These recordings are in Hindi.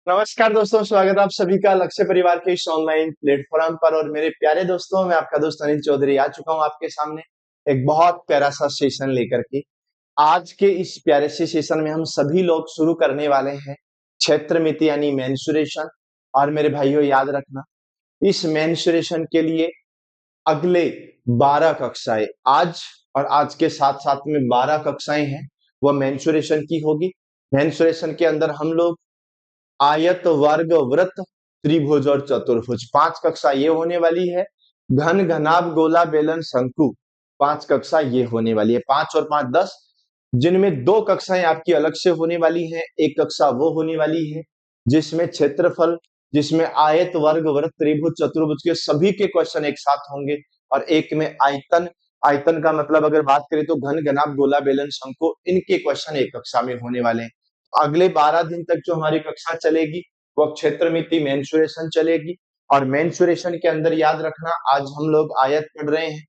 नमस्कार दोस्तों, स्वागत है आप सभी का लक्ष्य परिवार के इस ऑनलाइन प्लेटफॉर्म पर। और मेरे प्यारे दोस्तों, मैं आपका दोस्त अनिल चौधरी आ चुका हूं आपके सामने एक बहुत प्यारा सा सेशन लेकर के। आज के इस प्यारे से सेशन में हम सभी लोग शुरू करने वाले हैं क्षेत्र मिति यानी मेंसुरेशन। और मेरे भाइयों, याद रखना, इस मेंसुरेशन के लिए अगले 12 कक्षाएं आज और आज के साथ साथ में 12 कक्षाएं हैं, वह मेंसुरेशन की होगी। मेंसुरेशन के अंदर हम लोग आयत, वर्ग, वृत्त, त्रिभुज और चतुर्भुज 5 कक्षा ये होने वाली है। घन, घनाभ, गोला, बेलन, शंकु 5 कक्षा ये होने वाली है। 5 और 5 10, जिनमें 2 कक्षाएं आपकी अलग से होने वाली हैं। एक कक्षा वो होने वाली है जिसमें क्षेत्रफल, जिसमें आयत, वर्ग, वृत्त, त्रिभुज, चतुर्भुज के सभी के क्वेश्चन एक साथ होंगे। और एक में आयतन, आयतन का मतलब अगर बात करें तो घन, घनाभ, गोला, बेलन, शंकु इनके क्वेश्चन एक कक्षा में होने वाले हैं। अगले 12 दिन तक जो हमारी कक्षा चलेगी वो क्षेत्र मिति मेंसुरेशन चलेगी। और मेंसुरेशन के अंदर याद रखना, आज हम लोग आयत पढ़ रहे हैं।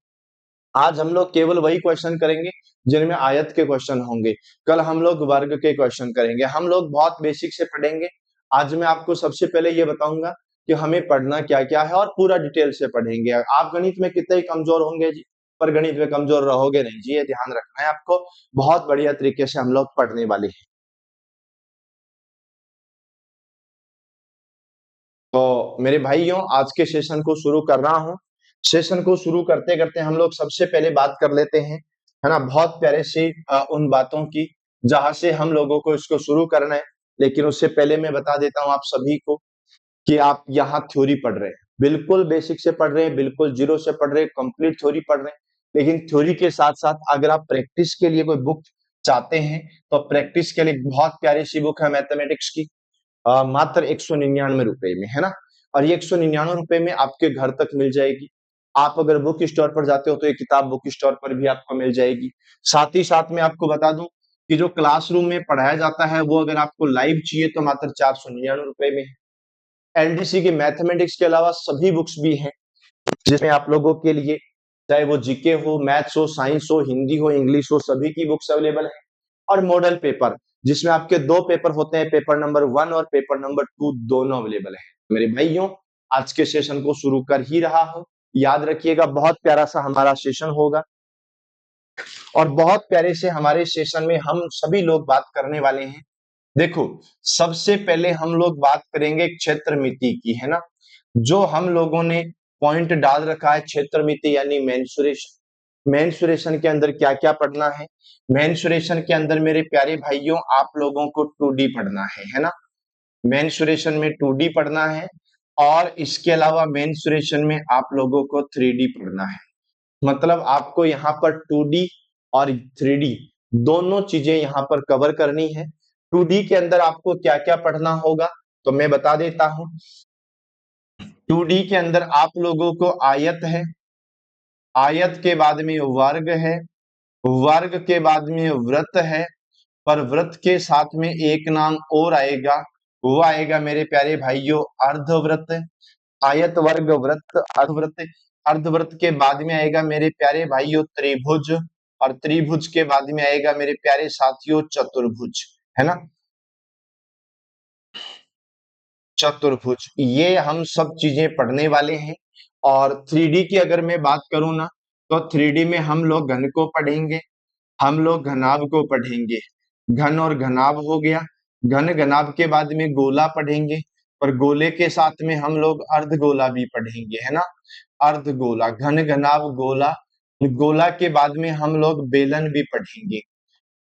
आज हम लोग केवल वही क्वेश्चन करेंगे जिनमें आयत के क्वेश्चन होंगे। कल हम लोग वर्ग के क्वेश्चन करेंगे। हम लोग बहुत बेसिक से पढ़ेंगे। आज मैं आपको सबसे पहले ये बताऊंगा कि हमें पढ़ना क्या क्या है और पूरा डिटेल से पढ़ेंगे। आप गणित में कितने ही कमजोर होंगे जी, पर गणित में कमजोर रहोगे नहीं जी, ये ध्यान रखना है आपको। बहुत बढ़िया तरीके से हम लोग पढ़ने वाले हैं। तो मेरे भाइयों, आज के सेशन को शुरू कर रहा हूं। सेशन को शुरू करते करते हम लोग सबसे पहले बात कर लेते हैं, है ना, बहुत प्यारे से उन बातों की जहां से हम लोगों को इसको शुरू करना है। लेकिन उससे पहले मैं बता देता हूं आप सभी को कि आप यहाँ थ्योरी पढ़ रहे हैं, बिल्कुल बेसिक से पढ़ रहे हैं, बिल्कुल जीरो से पढ़ रहे हैं, कंप्लीट थ्योरी पढ़ रहे हैं। लेकिन थ्योरी के साथ साथ अगर आप प्रैक्टिस के लिए कोई बुक चाहते हैं तो प्रैक्टिस के लिए बहुत प्यारी सी बुक है मैथमेटिक्स की, मात्र 199 रुपए में, है ना। और ये 199 रुपए में आपके घर तक मिल जाएगी। आप अगर बुक स्टोर पर जाते हो तो ये किताब बुक स्टोर पर भी आपको मिल जाएगी। साथ ही साथ में आपको बता दूं कि जो क्लासरूम में पढ़ाया जाता है वो अगर आपको लाइव चाहिए तो मात्र 499 रुपए में है। एलडीसी के मैथमेटिक्स के अलावा सभी बुक्स भी हैं जिसमें आप लोगों के लिए, चाहे वो जीके हो, मैथ्स हो, साइंस हो, हिंदी हो, इंग्लिश हो, सभी की बुक्स अवेलेबल है। और मॉडल पेपर, जिसमें आपके 2 पेपर होते हैं, पेपर नंबर 1 और पेपर नंबर 2 दोनों अवेलेबल है। मेरे भाइयों, आज के सेशन को शुरू कर ही रहा हूं। याद रखिएगा, बहुत प्यारा सा हमारा सेशन होगा। और बहुत प्यारे से हमारे सेशन में हम सभी लोग बात करने वाले हैं। देखो, सबसे पहले हम लोग बात करेंगे क्षेत्र मिति की, है ना। जो हम लोगों ने पॉइंट डाल रखा है क्षेत्र मिति यानी मेंसुरेशन। मेंसुरेशन के अंदर क्या क्या पढ़ना है? मेंसुरेशन के अंदर मेरे प्यारे भाइयों आप लोगों को 2D पढ़ना है ना। मेंसुरेशन में 2D पढ़ना है और इसके अलावा मेंसुरेशन में आप लोगों को 3D पढ़ना है। मतलब आपको यहाँ पर 2D और 3D दोनों चीजें यहाँ पर कवर करनी है। 2D के अंदर आपको क्या क्या पढ़ना होगा तो मैं बता देता हूं। 2D के अंदर आप लोगों को आयत है, आयत के बाद में वर्ग है, वर्ग के बाद में वृत्त है, पर वृत्त के साथ में एक नाम और आएगा, वो आएगा मेरे प्यारे भाइयों अर्धवृत्त। आयत, वर्ग, वृत्त, अर्धवृत्त। अर्धवृत्त के बाद में आएगा मेरे प्यारे भाइयों त्रिभुज, और त्रिभुज के बाद में आएगा मेरे प्यारे साथियों चतुर्भुज, है ना। चतुर्भुज, ये हम सब चीजें पढ़ने वाले हैं। और 3D की अगर मैं बात करूं ना, तो 3D में हम लोग घन को पढ़ेंगे, हम लोग घनाभ को पढ़ेंगे। घन और घनाभ हो गया। घन घनाभ के बाद में गोला पढ़ेंगे, और गोले के साथ में हम लोग अर्धगोला भी पढ़ेंगे, है ना। अर्धगोला, घन घनाभ गोला। गोला के बाद में हम लोग बेलन भी पढ़ेंगे,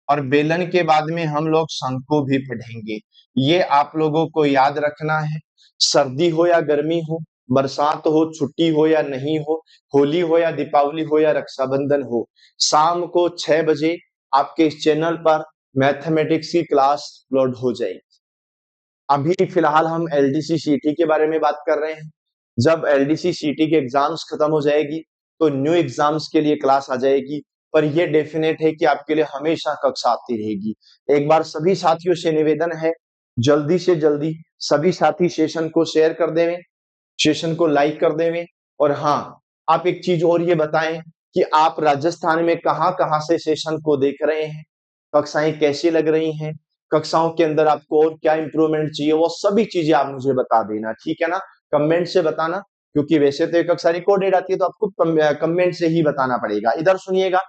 और बेलन के बाद में हम लोग शंकु भी पढ़ेंगे। ये आप लोगों को याद रखना है। सर्दी हो या गर्मी हो, बरसात हो, छुट्टी हो या नहीं हो, होली हो या दीपावली हो या रक्षाबंधन हो, शाम को 6 बजे आपके इस चैनल पर मैथमेटिक्स की क्लास अपलोड हो जाएगी। अभी फिलहाल हम एलडीसी सीटी के बारे में बात कर रहे हैं। जब एलडीसी सीटी के एग्जाम्स खत्म हो जाएगी तो न्यू एग्जाम्स के लिए क्लास आ जाएगी। पर यह डेफिनेट है कि आपके लिए हमेशा कक्षा आती रहेगी। एक बार सभी साथियों से निवेदन है, जल्दी से जल्दी सभी साथी सेशन को शेयर कर देवें, सेशन को लाइक कर देवें। और हाँ, आप एक चीज और ये बताएं कि आप राजस्थान में कहां कहां से सेशन को देख रहे हैं, कक्षाएं कैसी लग रही हैं, कक्षाओं के अंदर आपको और क्या इंप्रूवमेंट चाहिए, वो सभी चीजें आप मुझे बता देना, ठीक है ना। कमेंट से बताना, क्योंकि वैसे तो एक कक्षा रिकॉर्डेड आती है तो आपको कमेंट से ही बताना पड़ेगा। इधर सुनिएगा,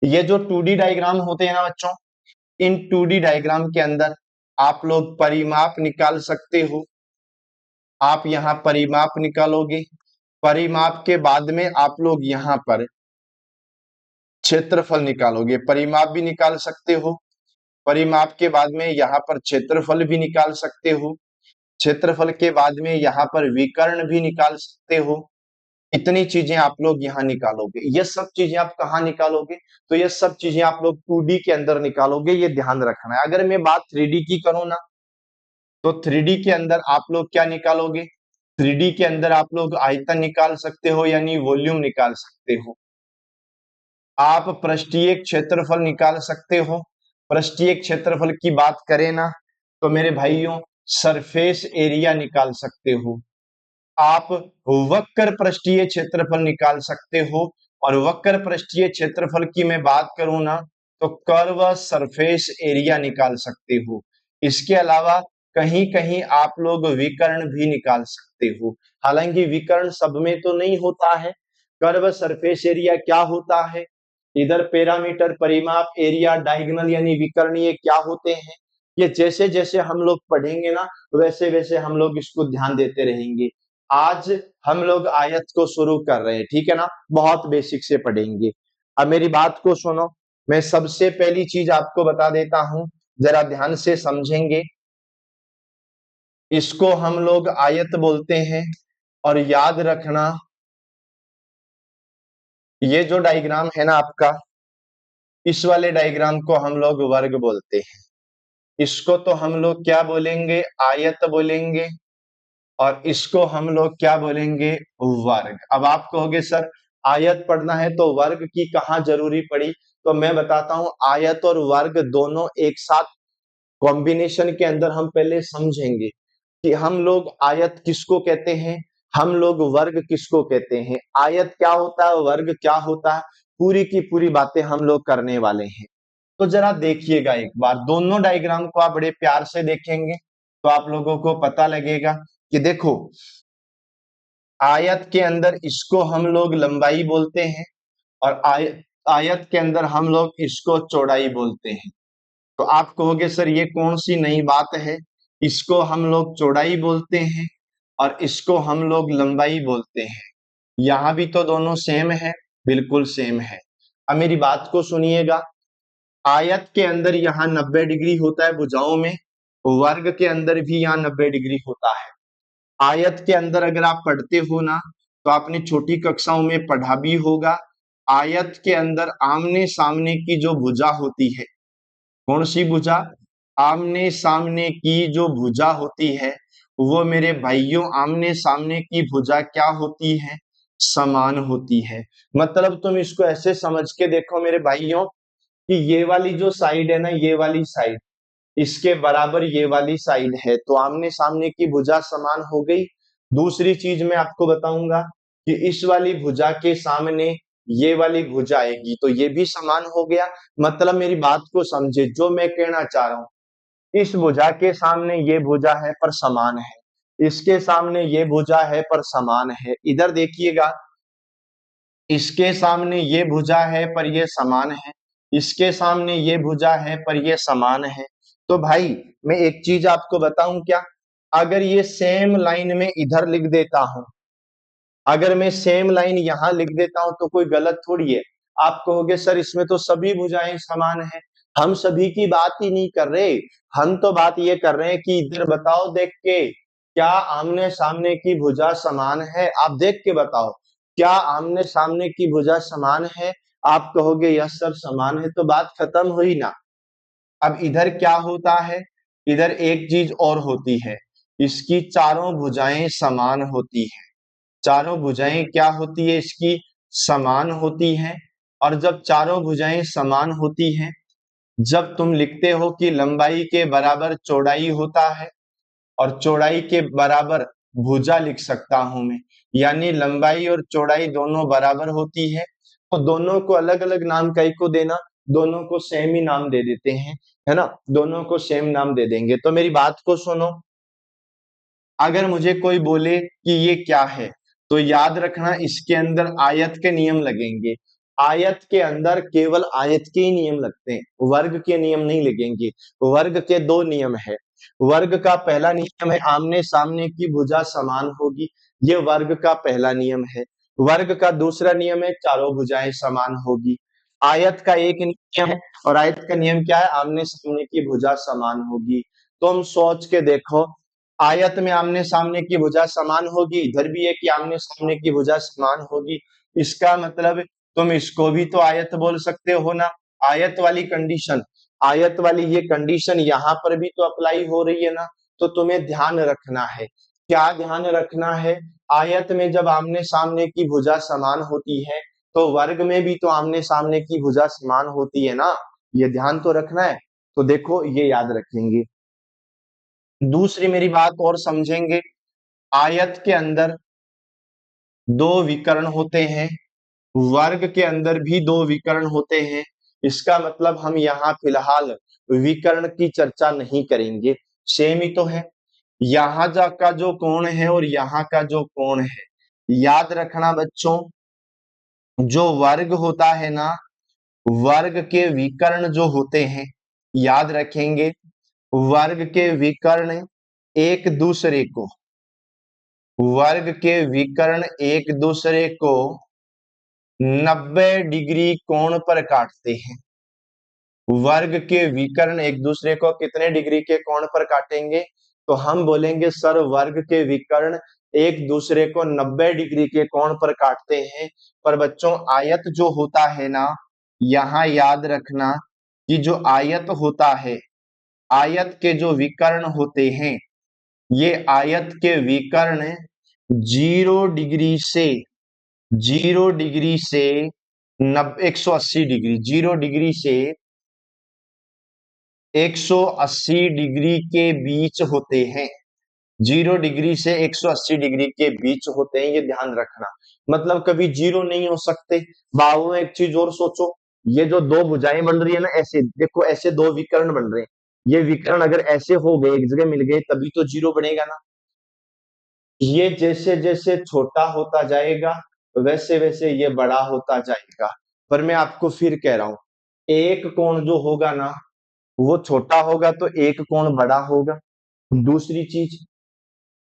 ये जो 2D डायग्राम होते हैं ना बच्चों, इन 2D डायग्राम के अंदर आप लोग परिमाप निकाल सकते हो। आप यहाँ परिमाप निकालोगे, परिमाप के बाद में आप लोग यहाँ पर क्षेत्रफल निकालोगे। परिमाप भी निकाल सकते हो, परिमाप के बाद में यहाँ पर क्षेत्रफल भी निकाल सकते हो, क्षेत्रफल के बाद में यहाँ पर विकर्ण भी निकाल सकते हो। इतनी चीजें आप लोग यहाँ निकालोगे। ये सब चीजें आप कहाँ निकालोगे, तो ये सब चीजें आप लोग 2D के अंदर निकालोगे, ये ध्यान रखना है। अगर मैं बात 3D की करूँ ना, तो 3D के अंदर आप लोग क्या निकालोगे, 3D के अंदर आप लोग आयतन निकाल सकते हो, यानी वॉल्यूम निकाल सकते हो। आप पृष्ठीय क्षेत्रफल निकाल सकते हो। पृष्ठीय क्षेत्रफल की बात करें ना, तो मेरे भाइयों सरफेस एरिया निकाल सकते हो। आप वक्र पृष्ठीय क्षेत्रफल निकाल सकते हो, और वक्र पृष्ठीय क्षेत्रफल की मैं बात करूं ना, तो कर्व सरफेस एरिया निकाल सकते हो। इसके अलावा कहीं कहीं आप लोग विकर्ण भी निकाल सकते हो। हालांकि विकर्ण सब में तो नहीं होता है। कर्व सरफेस एरिया क्या होता है, इधर पैरामीटर, परिमाप, एरिया, डायगोनल यानी विकर्णीय क्या होते हैं, ये जैसे जैसे हम लोग पढ़ेंगे ना, वैसे वैसे हम लोग इसको ध्यान देते रहेंगे। आज हम लोग आयत को शुरू कर रहे हैं, ठीक है ना, बहुत बेसिक से पढ़ेंगे। अब मेरी बात को सुनो, मैं सबसे पहली चीज आपको बता देता हूं, जरा ध्यान से समझेंगे। इसको हम लोग आयत बोलते हैं, और याद रखना ये जो डायग्राम है ना आपका, इस वाले डायग्राम को हम लोग वर्ग बोलते हैं। इसको तो हम लोग क्या बोलेंगे, आयत बोलेंगे, और इसको हम लोग क्या बोलेंगे, वर्ग। अब आप कहोगे सर आयत पढ़ना है तो वर्ग की कहाँ जरूरी पड़ी, तो मैं बताता हूं, आयत और वर्ग दोनों एक साथ कॉम्बिनेशन के अंदर हम पहले समझेंगे कि हम लोग आयत किसको कहते हैं, हम लोग वर्ग किसको कहते हैं, आयत क्या होता है, वर्ग क्या होता है, पूरी की पूरी बातें हम लोग करने वाले हैं। तो जरा देखिएगा एक बार, दोनों डायग्राम को आप बड़े प्यार से देखेंगे तो आप लोगों को पता लगेगा कि देखो, आयत के अंदर इसको हम लोग लंबाई बोलते हैं, और आयत के अंदर हम लोग इसको चौड़ाई बोलते हैं। तो आप कहोगे सर ये कौन सी नई बात है, इसको हम लोग चौड़ाई बोलते हैं और इसको हम लोग लंबाई बोलते हैं। यहाँ भी तो दोनों सेम है, बिल्कुल सेम है। अब मेरी बात को सुनिएगा, आयत के अंदर यहाँ 90 डिग्री होता है भुजाओं में, वर्ग के अंदर भी यहाँ 90 डिग्री होता है। आयत के अंदर अगर आप पढ़ते हो ना, तो आपने छोटी कक्षाओं में पढ़ा भी होगा, आयत के अंदर आमने सामने की जो भुजा होती है, कौन सी भुजा, आमने सामने की जो भुजा होती है, वो मेरे भाइयों आमने सामने की भुजा क्या होती है, समान होती है। मतलब तुम इसको ऐसे समझ के देखो मेरे भाइयों, कि ये वाली जो साइड है ना, ये वाली साइड इसके बराबर ये वाली साइड है, तो आमने सामने की भुजा समान हो गई। दूसरी चीज मैं आपको बताऊंगा कि इस वाली भुजा के सामने ये वाली भुजा आएगी, तो ये भी समान हो गया। मतलब मेरी बात को समझे, जो मैं कहना चाह रहा हूं, इस भुजा के सामने ये भुजा है पर समान है, इसके सामने ये भुजा है पर समान है। इधर देखिएगा, इसके सामने ये भुजा है पर ये समान है, इसके सामने ये भुजा है पर ये समान है। तो भाई मैं एक चीज आपको बताऊं क्या, अगर ये सेम लाइन में इधर लिख देता हूं, अगर मैं सेम लाइन यहां लिख देता हूं तो कोई गलत थोड़ी है। आप कहोगे सर इसमें तो सभी भुजाएं समान है, हम सभी की बात ही नहीं कर रहे, हम तो बात ये कर रहे हैं कि इधर बताओ देख के, क्या आमने सामने की भुजा समान है, आप देख के बताओ, क्या आमने सामने की भुजा समान है। आप कहोगे यस सर समान है, तो बात खत्म हुई ना। अब इधर क्या होता है, इधर एक चीज और होती है, इसकी चारों भुजाएं समान होती है। चारों भुजाएं क्या होती है, इसकी समान होती हैं। और जब चारों भुजाएं समान होती हैं, जब तुम लिखते हो कि लंबाई के बराबर चौड़ाई होता है, और चौड़ाई के बराबर भुजा लिख सकता हूं मैं, यानी लंबाई और चौड़ाई दोनों बराबर होती है, तो दोनों को अलग अलग नाम कई को देना, दोनों को सेम ही नाम दे देते हैं, है ना, दोनों को सेम नाम दे देंगे। तो मेरी बात को सुनो, अगर मुझे कोई बोले कि ये क्या है, तो याद रखना इसके अंदर आयत के नियम लगेंगे। आयत के अंदर केवल आयत के ही नियम लगते हैं, वर्ग के नियम नहीं लगेंगे। वर्ग के दो नियम है। वर्ग का पहला नियम है आमने सामने की भुजा समान होगी, ये वर्ग का पहला नियम है। वर्ग का दूसरा नियम है चारों भुजाएं समान होगी। आयत का एक नियम है, और आयत का नियम क्या है, आमने सामने की भुजा समान होगी। तुम सोच के देखो, आयत में आमने सामने की भुजा समान होगी, इधर भी है कि आमने सामने की भुजा समान होगी, इसका मतलब तुम इसको भी तो आयत बोल सकते हो ना। आयत वाली कंडीशन, आयत वाली ये कंडीशन यहाँ पर भी तो अप्लाई हो रही है ना। तो तुम्हें ध्यान रखना है, क्या ध्यान रखना है, आयत में जब आमने सामने की भुजा समान होती है, तो वर्ग में भी तो आमने सामने की भुजा समान होती है ना, ये ध्यान तो रखना है। तो देखो ये याद रखेंगे। दूसरी मेरी बात और समझेंगे, आयत के अंदर दो विकर्ण होते हैं, वर्ग के अंदर भी दो विकर्ण होते हैं। इसका मतलब हम यहाँ फिलहाल विकर्ण की चर्चा नहीं करेंगे, सेम ही तो है। यहाँ का जो कोण है और यहाँ का जो कोण है, याद रखना बच्चों, जो वर्ग होता है ना, वर्ग के विकर्ण जो होते हैं, याद रखेंगे, वर्ग के विकर्ण एक दूसरे को, वर्ग के विकर्ण एक दूसरे को 90 डिग्री कोण पर काटते हैं। वर्ग के विकर्ण एक दूसरे को कितने डिग्री के कोण पर काटेंगे, तो हम बोलेंगे सर वर्ग के विकर्ण एक दूसरे को 90 डिग्री के कोण पर काटते हैं। पर बच्चों आयत जो होता है ना, यहाँ याद रखना कि जो आयत होता है, आयत के जो विकर्ण होते हैं, ये आयत के विकर्ण 0 डिग्री से 180 डिग्री, 0 डिग्री से 180 डिग्री के बीच होते हैं। 0 डिग्री से 180 डिग्री के बीच होते हैं, ये ध्यान रखना। मतलब कभी जीरो नहीं हो सकते। बाबू एक चीज और सोचो, ये जो दो भुजाएं बन रही है ना, ऐसे देखो, ऐसे दो विकर्ण बन रहे हैं, ये विकर्ण अगर ऐसे हो गए, एक जगह मिल गए, तभी तो जीरो बनेगा ना। ये जैसे जैसे छोटा होता जाएगा, वैसे वैसे ये बड़ा होता जाएगा। पर मैं आपको फिर कह रहा हूं, एक कोण जो होगा ना, वो छोटा होगा तो एक कोण बड़ा होगा। दूसरी चीज,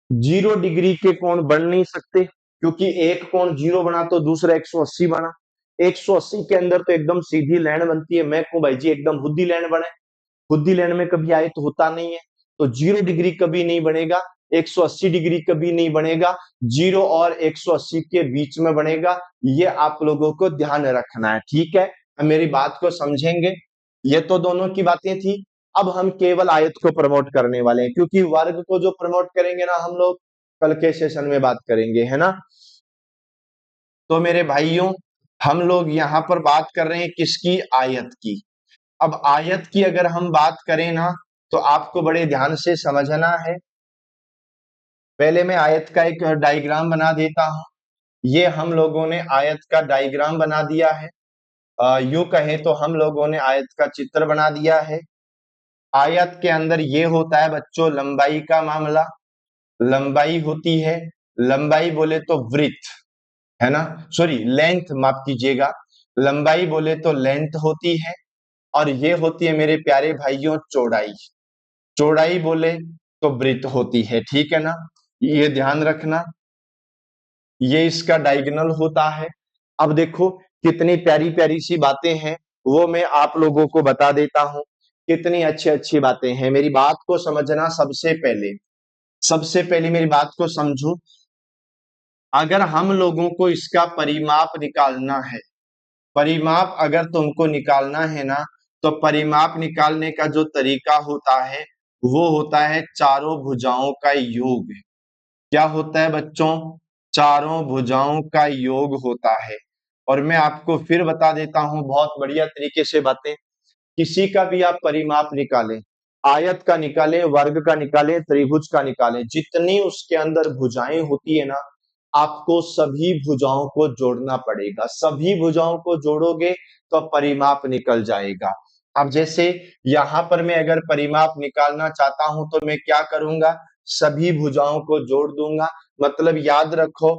0 डिग्री के कोण बन नहीं सकते, क्योंकि एक कोण 0 बना तो दूसरा 180 बना। 180 के अंदर तो एकदम सीधी लाइन बनती है। मैं कहूं भाई जी एकदम हुद्दी लाइन बने, हुद्दी लाइन में कभी आयत तो होता नहीं है। तो 0 डिग्री कभी नहीं बनेगा, 180 डिग्री कभी नहीं बनेगा, 0 और 180 के बीच में बनेगा। ये आप लोगों को ध्यान रखना है, ठीक है। अब मेरी बात को समझेंगे। ये तो दोनों की बातें थी। अब हम केवल आयत को प्रमोट करने वाले हैं, क्योंकि वर्ग को जो प्रमोट करेंगे ना हम लोग, कल के सेशन में बात करेंगे, है ना। तो मेरे भाइयों, हम लोग यहाँ पर बात कर रहे हैं किसकी, आयत की। अब आयत की अगर हम बात करें ना, तो आपको बड़े ध्यान से समझना है। पहले मैं आयत का एक डायग्राम बना देता हूं। ये हम लोगों ने आयत का डायग्राम बना दिया है। यूं कहें तो हम लोगों ने आयत का चित्र बना दिया है। आयत के अंदर ये होता है बच्चों लंबाई का मामला, लंबाई होती है, लंबाई बोले तो वृत्त, है ना, सॉरी लेंथ, माफ कीजिएगा, लंबाई बोले तो लेंथ होती है। और ये होती है मेरे प्यारे भाइयों चौड़ाई, चौड़ाई बोले तो वृत्त होती है, ठीक है ना। ये ध्यान रखना, ये इसका डायगोनल होता है। अब देखो कितनी प्यारी प्यारी सी बातें हैं, वो मैं आप लोगों को बता देता हूं। कितनी अच्छी अच्छी बातें हैं, मेरी बात को समझना। सबसे पहले मेरी बात को समझो। अगर हम लोगों को इसका परिमाप निकालना है, परिमाप अगर तुमको निकालना है ना, तो परिमाप निकालने का जो तरीका होता है, वो होता है चारों भुजाओं का योग। क्या होता है बच्चों, चारों भुजाओं का योग होता है। और मैं आपको फिर बता देता हूं बहुत बढ़िया तरीके से बातें। किसी का भी आप परिमाप निकालें, आयत का निकालें, वर्ग का निकालें, त्रिभुज का निकालें, जितनी उसके अंदर भुजाएं होती है ना, आपको सभी भुजाओं को जोड़ना पड़ेगा। सभी भुजाओं को जोड़ोगे तो परिमाप निकल जाएगा। अब जैसे यहां पर मैं अगर परिमाप निकालना चाहता हूं तो मैं क्या करूंगा, सभी भुजाओं को जोड़ दूंगा। मतलब याद रखो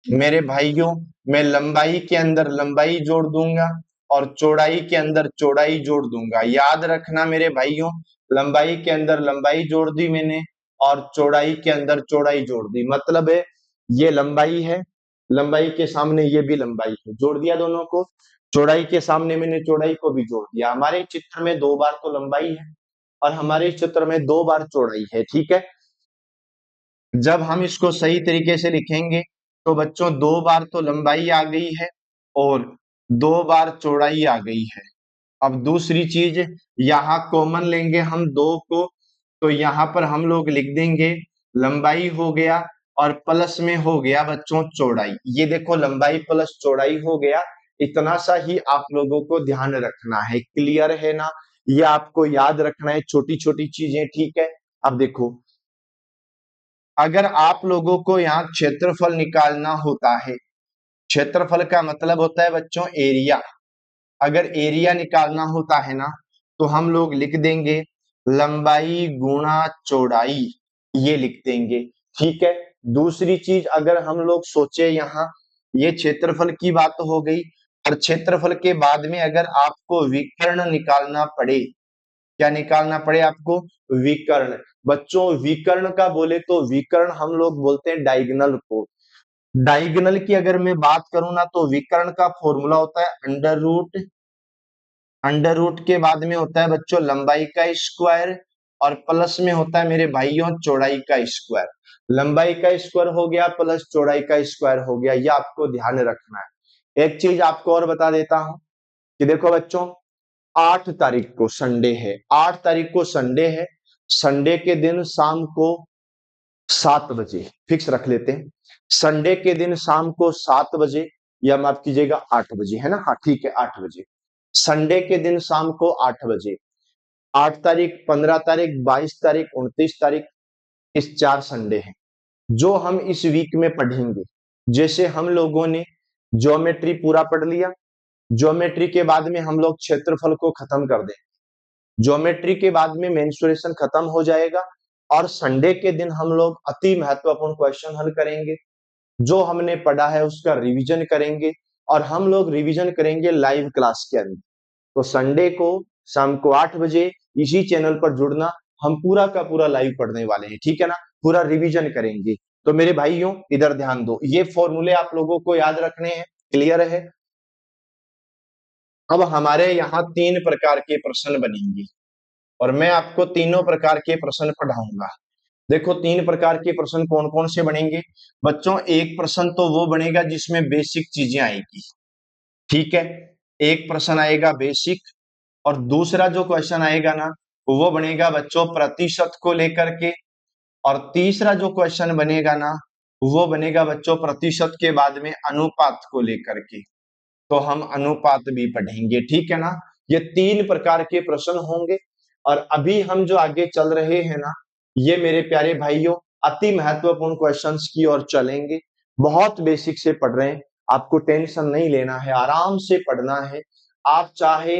मेरे भाइयों, मैं लंबाई के अंदर लंबाई जोड़ दूंगा और चौड़ाई के अंदर चौड़ाई जोड़ दूंगा। याद रखना मेरे भाइयों, लंबाई के अंदर लंबाई जोड़ दी मैंने और चौड़ाई के अंदर चौड़ाई जोड़ दी। मतलब है ये लंबाई है, लंबाई के सामने ये भी लंबाई है, जोड़ दिया दोनों को। चौड़ाई के सामने मैंने चौड़ाई को भी जोड़ दिया। हमारे चित्र में 2 बार तो लंबाई है और हमारे चित्र में 2 बार चौड़ाई है। ठीक है, जब हम इसको सही तरीके से लिखेंगे तो बच्चों 2 बार तो लंबाई आ गई है और 2 बार चौड़ाई आ गई है। अब दूसरी चीज, यहाँ कॉमन लेंगे हम 2 को, तो यहाँ पर हम लोग लिख देंगे लंबाई हो गया और प्लस में हो गया बच्चों चौड़ाई। ये देखो लंबाई प्लस चौड़ाई हो गया। इतना सा ही आप लोगों को ध्यान रखना है। क्लियर है ना? ये आपको याद रखना है, छोटी छोटी चीजें। ठीक है, अब देखो अगर आप लोगों को यहाँ क्षेत्रफल निकालना होता है, क्षेत्रफल का मतलब होता है बच्चों एरिया। अगर एरिया निकालना होता है ना तो हम लोग लिख देंगे लंबाई गुणा चौड़ाई, ये लिख देंगे। ठीक है, दूसरी चीज अगर हम लोग सोचे यहाँ, ये क्षेत्रफल की बात हो गई और क्षेत्रफल के बाद में अगर आपको विकर्ण निकालना पड़े, क्या निकालना पड़े आपको, विकर्ण। बच्चों विकर्ण का बोले तो विकर्ण हम लोग बोलते हैं डायगोनल को। डायगोनल की अगर मैं बात करूं ना तो विकर्ण का फॉर्मूला होता है अंडर रूट, अंडर रूट के बाद में होता है बच्चों लंबाई का स्क्वायर और प्लस में होता है मेरे भाइयों चौड़ाई का स्क्वायर। लंबाई का स्क्वायर हो गया प्लस चौड़ाई का स्क्वायर हो गया, ये आपको ध्यान रखना है। एक चीज आपको और बता देता हूं कि देखो बच्चों 8 तारीख को संडे है, 8 तारीख को संडे है। संडे के दिन शाम को 7 बजे फिक्स रख लेते हैं। संडे के दिन शाम को 7 बजे या माफ कीजिएगा 8 बजे, है ना? हाँ ठीक है 8 बजे। संडे के दिन शाम को 8 बजे, 8 तारीख, 15 तारीख, 22 तारीख, 29 तारीख, इस 4 संडे हैं जो हम इस वीक में पढ़ेंगे। जैसे हम लोगों ने ज्योमेट्री पूरा पढ़ लिया, ज्योमेट्री के बाद में हम लोग क्षेत्रफल को खत्म कर दें, ज्योमेट्री के बाद में मेंसुरेशन खत्म हो जाएगा और संडे के दिन हम लोग अति महत्वपूर्ण क्वेश्चन हल करेंगे। जो हमने पढ़ा है उसका रिवीजन करेंगे और हम लोग रिवीजन करेंगे लाइव क्लास के अंदर। तो संडे को शाम को 8 बजे इसी चैनल पर जुड़ना, हम पूरा का पूरा लाइव पढ़ने वाले हैं। ठीक है ना, पूरा रिवीजन करेंगे। तो मेरे भाइयों इधर ध्यान दो, ये फॉर्मूले आप लोगों को याद रखने हैं। क्लियर है? अब हमारे यहाँ 3 प्रकार के प्रश्न बनेंगे और मैं आपको तीनों प्रकार के प्रश्न पढ़ाऊंगा। देखो 3 प्रकार के प्रश्न कौन कौन से बनेंगे बच्चों। एक प्रश्न तो वो बनेगा जिसमें बेसिक चीजें आएगी, ठीक है, एक प्रश्न आएगा बेसिक। और दूसरा जो क्वेश्चन आएगा ना वो बनेगा बच्चों प्रतिशत को लेकर के। और तीसरा जो क्वेश्चन बनेगा ना वो बनेगा बच्चों प्रतिशत के बाद में अनुपात को लेकर के। तो हम अनुपात भी पढ़ेंगे। ठीक है ना, ये 3 प्रकार के प्रश्न होंगे। और अभी हम जो आगे चल रहे हैं ना, ये मेरे प्यारे भाइयों अति महत्वपूर्ण क्वेश्चंस की ओर चलेंगे। बहुत बेसिक से पढ़ रहे हैं, आपको टेंशन नहीं लेना है, आराम से पढ़ना है। आप चाहे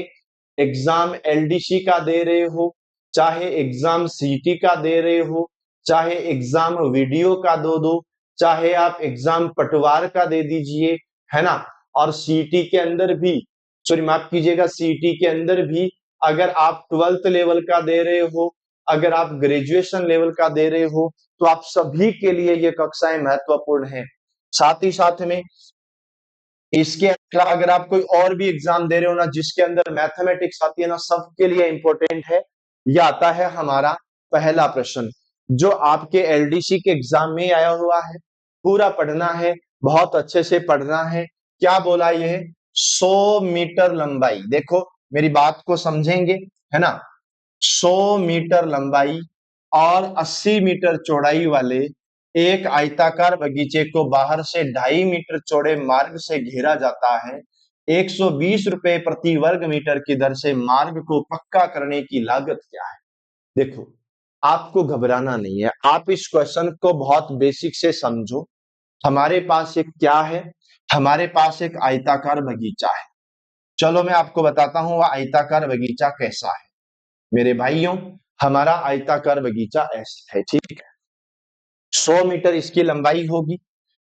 एग्जाम एलडीसी का दे रहे हो, चाहे एग्जाम सीटी का दे रहे हो, चाहे एग्जाम वीडियो का दो, चाहे आप एग्जाम पटवार का दे दीजिए, है ना। और सीटी के अंदर भी, सॉरी माफ कीजिएगा, सीटी के अंदर भी अगर आप 12th लेवल का दे रहे हो, अगर आप ग्रेजुएशन लेवल का दे रहे हो, तो आप सभी के लिए ये कक्षाएं महत्वपूर्ण है। साथ ही साथ में इसके अलावा अगर आप कोई और भी एग्जाम दे रहे हो ना जिसके अंदर मैथमेटिक्स आती है ना, सबके लिए इंपॉर्टेंट है। यह आता है हमारा पहला प्रश्न जो आपके एलडीसी के एग्जाम में आया हुआ है। पूरा पढ़ना है, बहुत अच्छे से पढ़ना है। क्या बोला ये, 100 मीटर लंबाई, देखो मेरी बात को समझेंगे, है ना। 100 मीटर लंबाई और 80 मीटर चौड़ाई वाले एक आयताकार बगीचे को बाहर से 2.5 मीटर चौड़े मार्ग से घेरा जाता है। 120 रुपए प्रति वर्ग मीटर की दर से मार्ग को पक्का करने की लागत क्या है। देखो आपको घबराना नहीं है, आप इस क्वेश्चन को बहुत बेसिक से समझो। हमारे पास एक क्या है, हमारे पास एक आयताकार बगीचा है। चलो मैं आपको बताता हूं वह आयताकार बगीचा कैसा है। मेरे भाइयों, हमारा आयताकार बगीचा ऐसा है, ठीक है। 100 मीटर इसकी लंबाई होगी,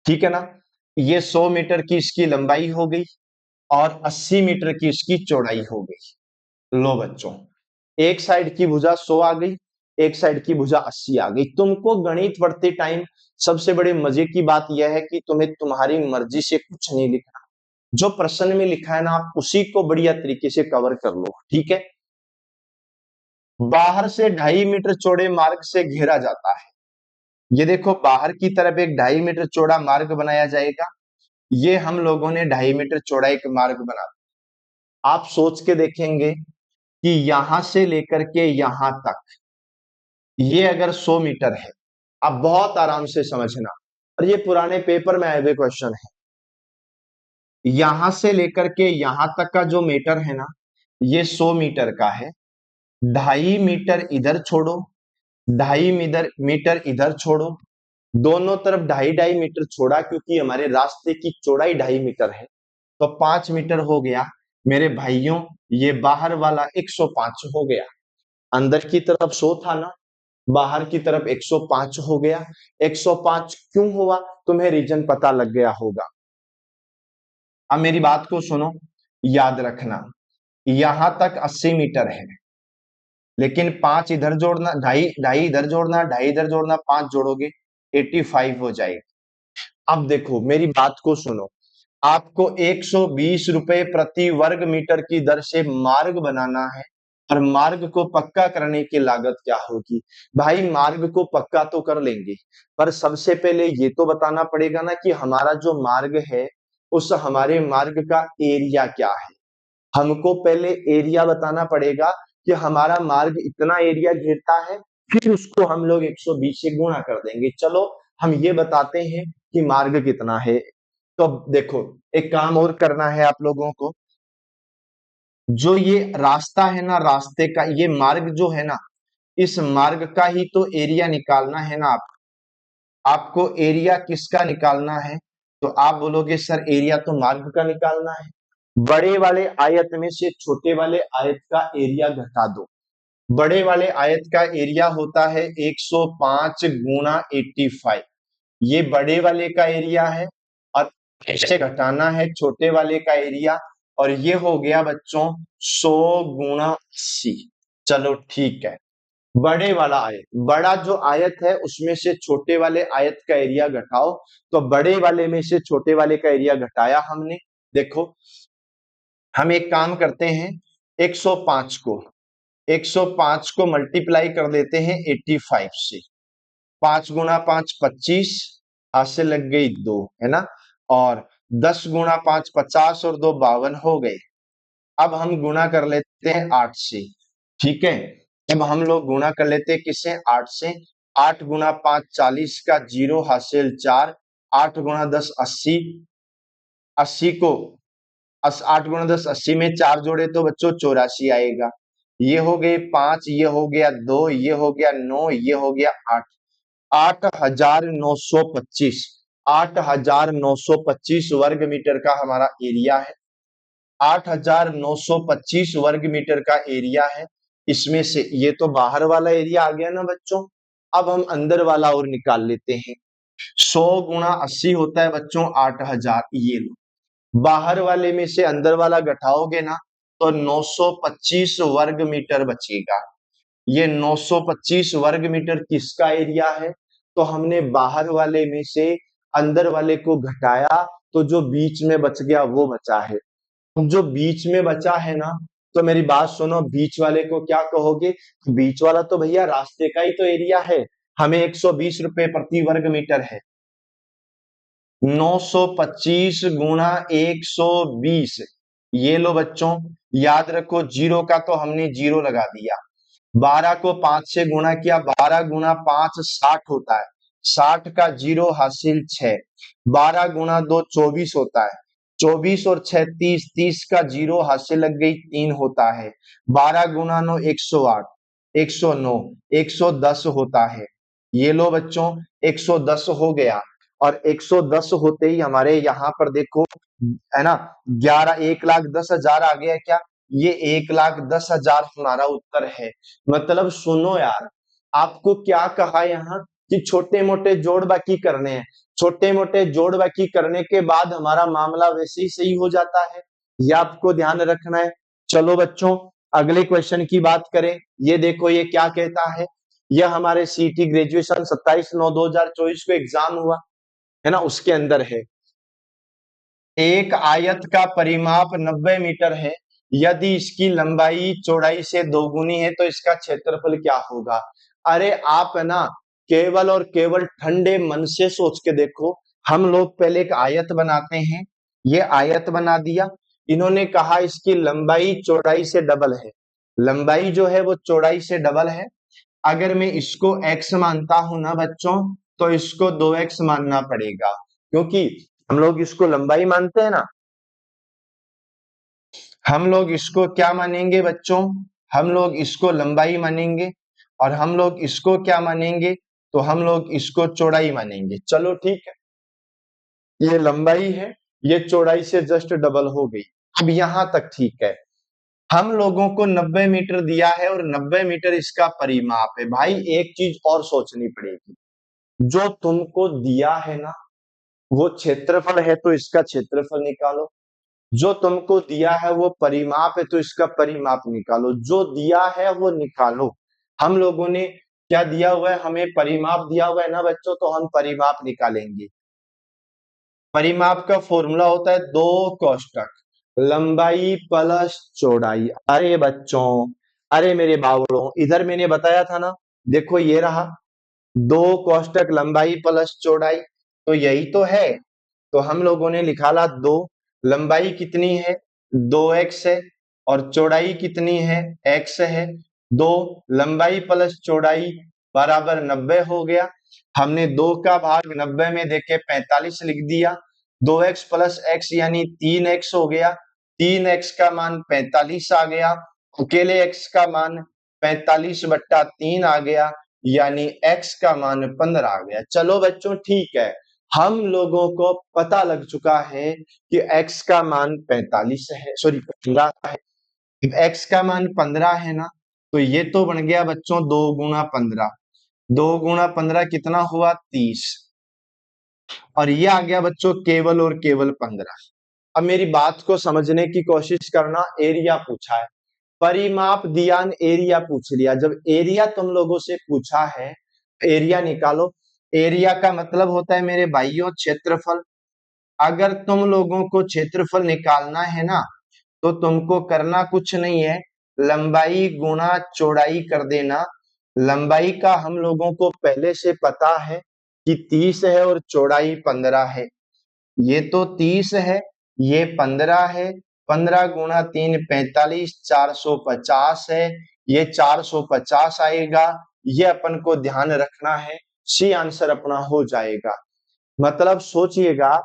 ठीक है ना। ये 100 मीटर की इसकी लंबाई हो गई और 80 मीटर की इसकी चौड़ाई हो गई। लो बच्चों, एक साइड की भुजा 100 आ गई, एक साइड की भुजा 80 आ गई। तुमको गणित पढ़ते टाइम सबसे बड़े मजे की बात यह है कि तुम्हें तुम्हारी मर्जी से कुछ नहीं लिखना, जो प्रश्न में लिखा है ना आप उसी को बढ़िया तरीके से कवर कर लो, ठीक है। बाहर से 2.5 मीटर चौड़े मार्ग से घेरा जाता है। ये देखो, बाहर की तरफ एक 2.5 मीटर चौड़ा मार्ग बनाया जाएगा। ये हम लोगों ने 2.5 मीटर चौड़ा एक मार्ग बना। आप सोच के देखेंगे कि यहां से लेकर के यहां तक ये अगर 100 मीटर है, आप बहुत आराम से समझना, और ये पुराने पेपर में आए हुए क्वेश्चन है। यहां से लेकर के यहां तक का जो मीटर है ना, ये 100 मीटर का है। 2.5 मीटर इधर छोड़ो, 2.5 मीटर इधर छोड़ो, दोनों तरफ 2.5 2.5 मीटर छोड़ा, क्योंकि हमारे रास्ते की चौड़ाई 2.5 मीटर है, तो 5 मीटर हो गया। मेरे भाइयों, ये बाहर वाला 105 हो गया। अंदर की तरफ 100 था ना, बाहर की तरफ 105 हो गया। 105 क्यों हुआ, तुम्हें रीजन पता लग गया होगा। अब मेरी बात को सुनो, याद रखना, यहां तक 80 मीटर है, लेकिन 5 इधर जोड़ना, ढाई ढाई इधर जोड़ना, ढाई इधर जोड़ना, 5 जोड़ोगे 85 हो जाएगा। अब देखो मेरी बात को सुनो, आपको 120 रुपए प्रति वर्ग मीटर की दर से मार्ग बनाना है, और मार्ग को पक्का करने की लागत क्या होगी। भाई मार्ग को पक्का तो कर लेंगे, पर सबसे पहले ये तो बताना पड़ेगा ना कि हमारा जो मार्ग है उस हमारे मार्ग का एरिया क्या है। हमको पहले एरिया बताना पड़ेगा कि हमारा मार्ग इतना एरिया घेरता है, फिर उसको हम लोग 120 से गुणा कर देंगे। चलो हम ये बताते हैं कि मार्ग कितना है। तो अब देखो, एक काम और करना है आप लोगों को। जो ये रास्ता है ना, रास्ते का ये मार्ग जो है ना, इस मार्ग का ही तो एरिया निकालना है ना। आपको एरिया किसका निकालना है, तो आप बोलोगे सर एरिया तो मार्ग का निकालना है। बड़े वाले आयत में से छोटे वाले आयत का एरिया घटा दो। बड़े वाले आयत का एरिया होता है 105 गुणा 85, ये बड़े वाले का एरिया है, और इसे घटाना है छोटे वाले का एरिया, और ये हो गया बच्चों 100 गुणा 80। चलो ठीक है, बड़े वाला आयत, बड़ा जो आयत है उसमें से छोटे वाले आयत का एरिया घटाओ। तो बड़े वाले में से छोटे वाले का एरिया घटाया हमने। देखो हम एक काम करते हैं, 105 को 105 को मल्टीप्लाई कर देते हैं 85 से। 5 गुणा 5 25, हाथ से लग गई 2, है ना। और 10 गुणा 5 50 और 2 52 हो गए। अब हम गुणा कर लेते हैं 8 से, ठीक है। अब हम लोग गुणा कर लेते हैं किससे, 8 से। 8 गुणा 5 40 का 0 हासिल 4, 8 गुणा 10 80, 80 को 8 गुणा 10 80 में 4 जोड़े तो बच्चों 84 आएगा। ये हो गए 5, ये हो गया 2, ये हो गया 9, ये हो गया 8। 8,925, 8,925 वर्ग मीटर का हमारा एरिया है। 8,925 वर्ग मीटर का एरिया है। इसमें से ये तो बाहर वाला एरिया आ गया ना बच्चों। अब हम अंदर वाला और निकाल लेते हैं। 100 गुणा 80 होता है बच्चों 8,000। ये लो, बाहर वाले में से अंदर वाला घटाओगे ना, तो 925 वर्ग मीटर बचेगा। ये 925 वर्ग मीटर किसका एरिया है, तो हमने बाहर वाले में से अंदर वाले को घटाया, तो जो बीच में बच गया वो बचा है। जो बीच में बचा है ना, तो मेरी बात सुनो, बीच वाले को क्या कहोगे, बीच वाला तो भैया रास्ते का ही तो एरिया है। हमें 120 रुपए प्रति वर्ग मीटर है। 925 गुणा 120, ये लो बच्चों, याद रखो जीरो का तो हमने जीरो लगा दिया। 12 को 5 से गुणा किया, 12 गुणा 5 60 होता है, 60 का जीरो हासिल 6। 12 गुणा 2 24 होता है, 24 और 6 30, 30 का जीरो हासिल लग गई 3 होता है। 12 गुणा 9 108, 109, 110 होता है। ये लो बच्चों 110 हो गया। और 110 होते ही हमारे यहाँ पर देखो, है ना, 1,10,10,000 आ गया क्या? ये 1,10,000 हमारा उत्तर है। मतलब सुनो यार, आपको क्या कहा यहाँ कि छोटे मोटे जोड़ बाकी करने हैं, छोटे मोटे जोड़ बाकी करने के बाद हमारा मामला वैसे ही सही हो जाता है, ये आपको ध्यान रखना है। चलो बच्चों, अगले क्वेश्चन की बात करें। ये देखो, ये क्या कहता है, यह हमारे सीटी ग्रेजुएशन 27/9/2024 को एग्जाम हुआ है ना, उसके अंदर है। एक आयत का परिमाप 90 मीटर है, यदि इसकी लंबाई चौड़ाई से दोगुनी है तो इसका क्षेत्रफल क्या होगा? अरे आप है ना, केवल और केवल ठंडे मन से सोच के देखो। हम लोग पहले एक आयत बनाते हैं, ये आयत बना दिया, इन्होंने कहा इसकी लंबाई चौड़ाई से डबल है, लंबाई जो है वो चौड़ाई से डबल है। अगर मैं इसको x मानता हूं ना बच्चों, तो इसको 2x मानना पड़ेगा, क्योंकि हम लोग इसको लंबाई मानते हैं ना। हम लोग इसको क्या मानेंगे बच्चों? हम लोग इसको लंबाई मानेंगे, और हम लोग इसको क्या मानेंगे? तो हम लोग इसको चौड़ाई मानेंगे। चलो ठीक है, ये लंबाई है, ये चौड़ाई से जस्ट डबल हो गई। अब यहां तक ठीक है। हम लोगों को 90 मीटर दिया है और 90 मीटर इसका परिमाप है। भाई एक चीज और सोचनी पड़ेगी, जो तुमको दिया है ना वो क्षेत्रफल है, तो इसका क्षेत्रफल निकालो। जो तुमको दिया है वो परिमाप है, तो इसका परिमाप निकालो। जो दिया है वो निकालो। हम लोगों ने क्या दिया हुआ है? हमें परिमाप दिया हुआ है ना बच्चों, तो हम परिमाप निकालेंगे। परिमाप का फॉर्मूला होता है दो कोष्टक, लंबाई प्लस चौड़ाई। अरे बच्चों, अरे मेरे बावड़ों, इधर मैंने बताया था ना, देखो ये रहा, दो कोष्टक लंबाई प्लस चौड़ाई, तो यही तो है। तो हम लोगों ने निकाला दो, लंबाई कितनी है? 2x है, और चौड़ाई कितनी है? x है। दो लंबाई प्लस चौड़ाई बराबर 90 हो गया। हमने 2 का भाग 90 में देके 45 लिख दिया। 2x प्लस x यानी 3x हो गया। 3x का मान 45 आ गया। अकेले x का मान 45/3 आ गया, यानी x का मान 15 आ गया। चलो बच्चों ठीक है, हम लोगों को पता लग चुका है कि x का मान 45 है, सॉरी 15 है। x का मान 15 है ना, तो ये तो बन गया बच्चों 2 गुणा 15। 2 गुणा 15 कितना हुआ? 30। और ये आ गया बच्चों केवल और केवल 15। अब मेरी बात को समझने की कोशिश करना। एरिया पूछा है, परिमाप दिया, एरिया पूछ लिया। जब एरिया तुम लोगों से पूछा है, एरिया निकालो। एरिया का मतलब होता है मेरे भाइयों क्षेत्रफल। अगर तुम लोगों को क्षेत्रफल निकालना है ना, तो तुमको करना कुछ नहीं है, लंबाई गुणा चौड़ाई कर देना। लंबाई का हम लोगों को पहले से पता है कि 30 है और चौड़ाई 15 है। ये तो 30 है, ये 15 है। 15 गुणा 3 45, 450 है। ये 450 आएगा। ये अपन को ध्यान रखना है, सी आंसर अपना हो जाएगा। मतलब सोचिएगा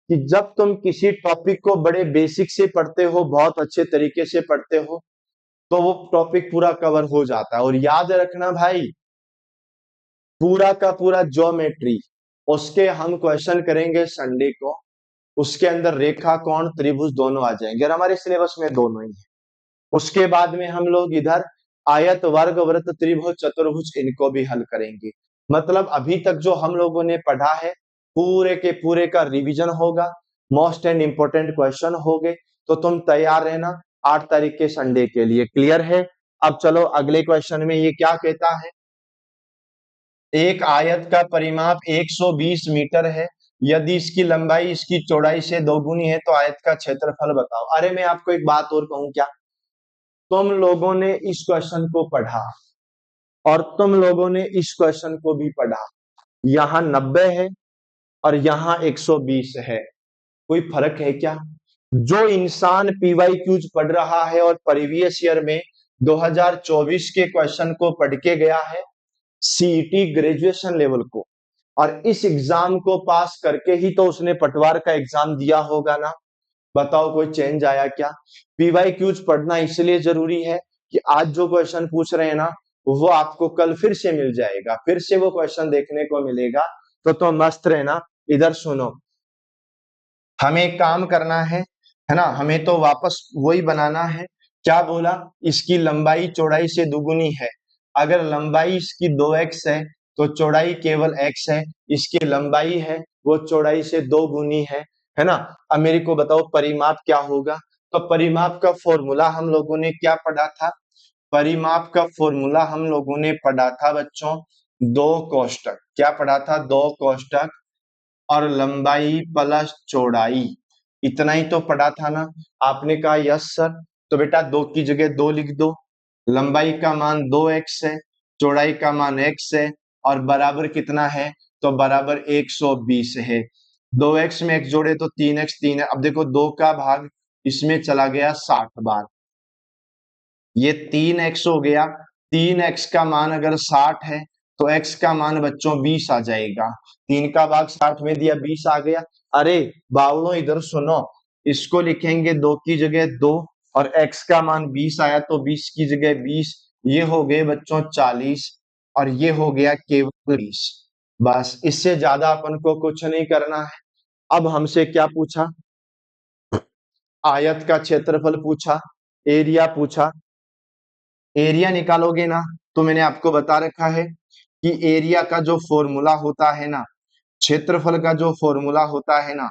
कि जब तुम किसी टॉपिक को बड़े बेसिक से पढ़ते हो, बहुत अच्छे तरीके से पढ़ते हो, तो वो टॉपिक पूरा कवर हो जाता है। और याद रखना भाई, पूरा का पूरा ज्योमेट्री, उसके हम क्वेश्चन करेंगे संडे को। उसके अंदर रेखा कोण त्रिभुज दोनों आ जाएंगे, और हमारे सिलेबस में दोनों ही है। उसके बाद में हम लोग इधर आयत वर्ग वृत्त त्रिभुज चतुर्भुज इनको भी हल करेंगे। मतलब अभी तक जो हम लोगों ने पढ़ा है पूरे के पूरे का रिवीजन होगा, मोस्ट एंड इंपोर्टेंट क्वेश्चन होंगे। तो तुम तैयार रहना 8 तारीख के संडे के लिए। क्लियर है? अब चलो अगले क्वेश्चन में ये क्या कहता है, एक आयत का परिमाप 120 मीटर है, यदि इसकी लंबाई इसकी चौड़ाई से दोगुनी है तो आयत का क्षेत्रफल बताओ। अरे मैं आपको एक बात और कहूं क्या, तुम लोगों ने इस क्वेश्चन को पढ़ा और तुम लोगों ने इस क्वेश्चन को भी पढ़ा, यहाँ 90 है और यहाँ 120 है, कोई फर्क है क्या? जो इंसान पीवाई क्यूज पढ़ रहा है और प्रीवियस ईयर में 2024 के क्वेश्चन को पढ़ के गया है, सीईटी ग्रेजुएशन लेवल को, और इस एग्जाम को पास करके ही तो उसने पटवार का एग्जाम दिया होगा ना। बताओ कोई चेंज आया क्या? पीवाई क्यूज पढ़ना इसलिए जरूरी है कि आज जो क्वेश्चन पूछ रहे हैं ना, वो आपको कल फिर से मिल जाएगा, फिर से वो क्वेश्चन देखने को मिलेगा। तो मस्त रहना, इधर सुनो, हमें एक काम करना है ना, हमें तो वापस वही बनाना है। क्या बोला, इसकी लंबाई चौड़ाई से दुगुनी है। अगर लंबाई इसकी 2x है तो चौड़ाई केवल x है, इसकी लंबाई है वो चौड़ाई से 2 गुनी है ना। अब मेरे को बताओ परिमाप क्या होगा। तो परिमाप का फॉर्मूला हम लोगों ने क्या पढ़ा था, परिमाप का फॉर्मूला हम लोगों ने पढ़ा था बच्चों, 2 कोष्टक। क्या पढ़ा था, 2 कोष्टक और लंबाई प्लस चौड़ाई, इतना ही तो पढ़ा था ना। आपने कहा यस सर, तो बेटा 2 की जगह 2 लिख दो। लंबाई का मान 2x है, चौड़ाई का मान x है, और बराबर कितना है, तो बराबर 120 है। 2x में x जोड़े तो 3x, 3 है। अब देखो 2 का भाग इसमें चला गया 60 बार, ये 3x हो गया। 3x का मान अगर 60 है तो x का मान बच्चों 20 आ जाएगा। 3 का भाग 60 में दिया, 20 आ गया। अरे बावलों इधर सुनो, इसको लिखेंगे 2 की जगह 2, और x का मान 20 आया तो 20 की जगह 20, ये हो गए बच्चों 40, और ये हो गया केवल 20। बस इससे ज्यादा अपन को कुछ नहीं करना है। अब हमसे क्या पूछा, आयत का क्षेत्रफल पूछा, एरिया पूछा। एरिया निकालोगे ना, तो मैंने आपको बता रखा है कि एरिया का जो फॉर्मूला होता है ना, क्षेत्रफल का जो फॉर्मूला होता है ना,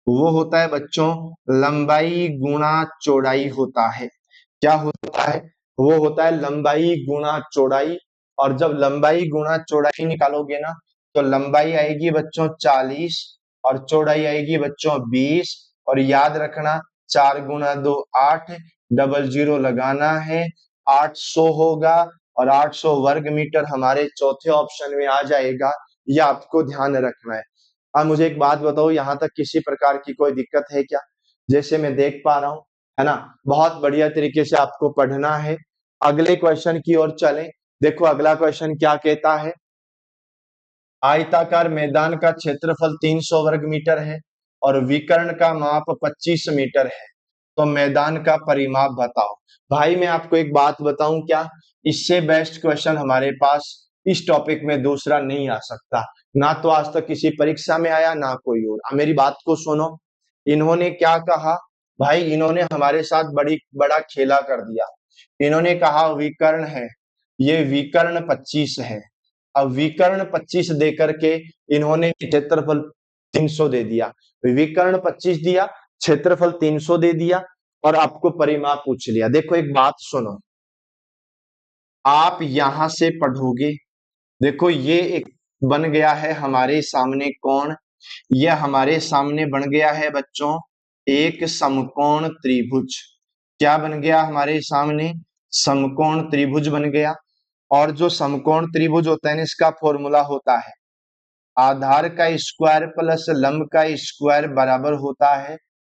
वो होता है बच्चों लंबाई गुणा चौड़ाई होता है। क्या होता है, वो होता है लंबाई गुणा चौड़ाई। और जब लंबाई गुणा चौड़ाई निकालोगे ना, तो लंबाई आएगी बच्चों 40 और चौड़ाई आएगी बच्चों 20। और याद रखना 4 गुणा 2 8, डबल जीरो लगाना है, 800 होगा। और 800 वर्ग मीटर हमारे चौथे ऑप्शन में आ जाएगा, ये आपको ध्यान रखना है। अब मुझे एक बात बताओ, यहाँ तक किसी प्रकार की कोई दिक्कत है क्या, जैसे मैं देख पा रहा हूँ, है ना। बहुत बढ़िया तरीके से आपको पढ़ना है। अगले क्वेश्चन की ओर चलें। देखो अगला क्वेश्चन क्या कहता है, आयताकार मैदान का क्षेत्रफल 300 वर्ग मीटर है और विकर्ण का माप 25 मीटर है, तो मैदान का परिमाप बताओ। भाई मैं आपको एक बात बताऊं क्या, इससे बेस्ट क्वेश्चन हमारे पास इस टॉपिक में दूसरा नहीं आ सकता। ना तो आज तक किसी परीक्षा में आया, ना कोई और। अब मेरी बात को सुनो, इन्होंने क्या कहा, भाई इन्होंने हमारे साथ बड़ा खेला कर दिया। इन्होंने कहा विकर्ण है, ये विकर्ण 25 है। अब विकर्ण 25 दे करके इन्होंने क्षेत्रफल 300 दे दिया। विकर्ण 25 दिया, क्षेत्रफल 300 दे दिया, और आपको परिमाप पूछ लिया। देखो एक बात सुनो, आप यहां से पढ़ोगे, देखो ये एक बन गया है हमारे सामने कौन, ये हमारे सामने बन गया है बच्चों एक समकोण त्रिभुज। क्या बन गया हमारे सामने, समकोण त्रिभुज बन गया। और जो समकोण त्रिभुज होता है ना, इसका फॉर्मूला होता है आधार का स्क्वायर प्लस लंब का स्क्वायर बराबर होता है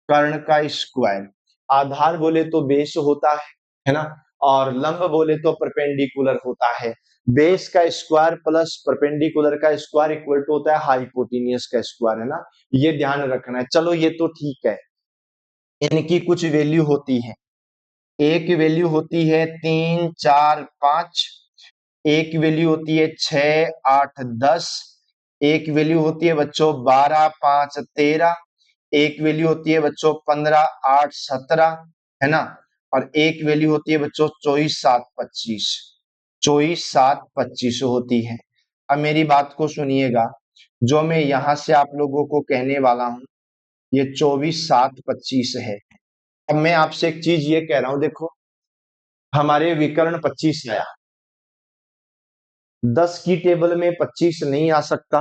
कर्ण का स्क्वायर। आधार बोले तो बेस होता है ना, और लंब बोले तो परपेंडिकुलर होता है। बेस का स्क्वायर प्लस परपेंडिकुलर का स्क्वायर इक्वल टू होता है हाइपोटेनियस का स्क्वायर, है ना। ये ध्यान रखना है। चलो ये तो ठीक है, इनकी कुछ वैल्यू होती है। एक वैल्यू होती है 3 4 5, एक वैल्यू होती है 6 8 10, एक वैल्यू होती है बच्चों 12 5 13, एक वैल्यू होती है बच्चों 15 8 17, है ना। और एक वैल्यू होती है बच्चों 24 7 25, 24 7 25 होती है। अब मेरी बात को सुनिएगा, जो मैं यहां से आप लोगों को कहने वाला हूं, ये 24 7 25 है। अब मैं आपसे एक चीज ये कह रहा हूं, देखो हमारे विकर्ण 25 आया, 10 की टेबल में 25 नहीं आ सकता,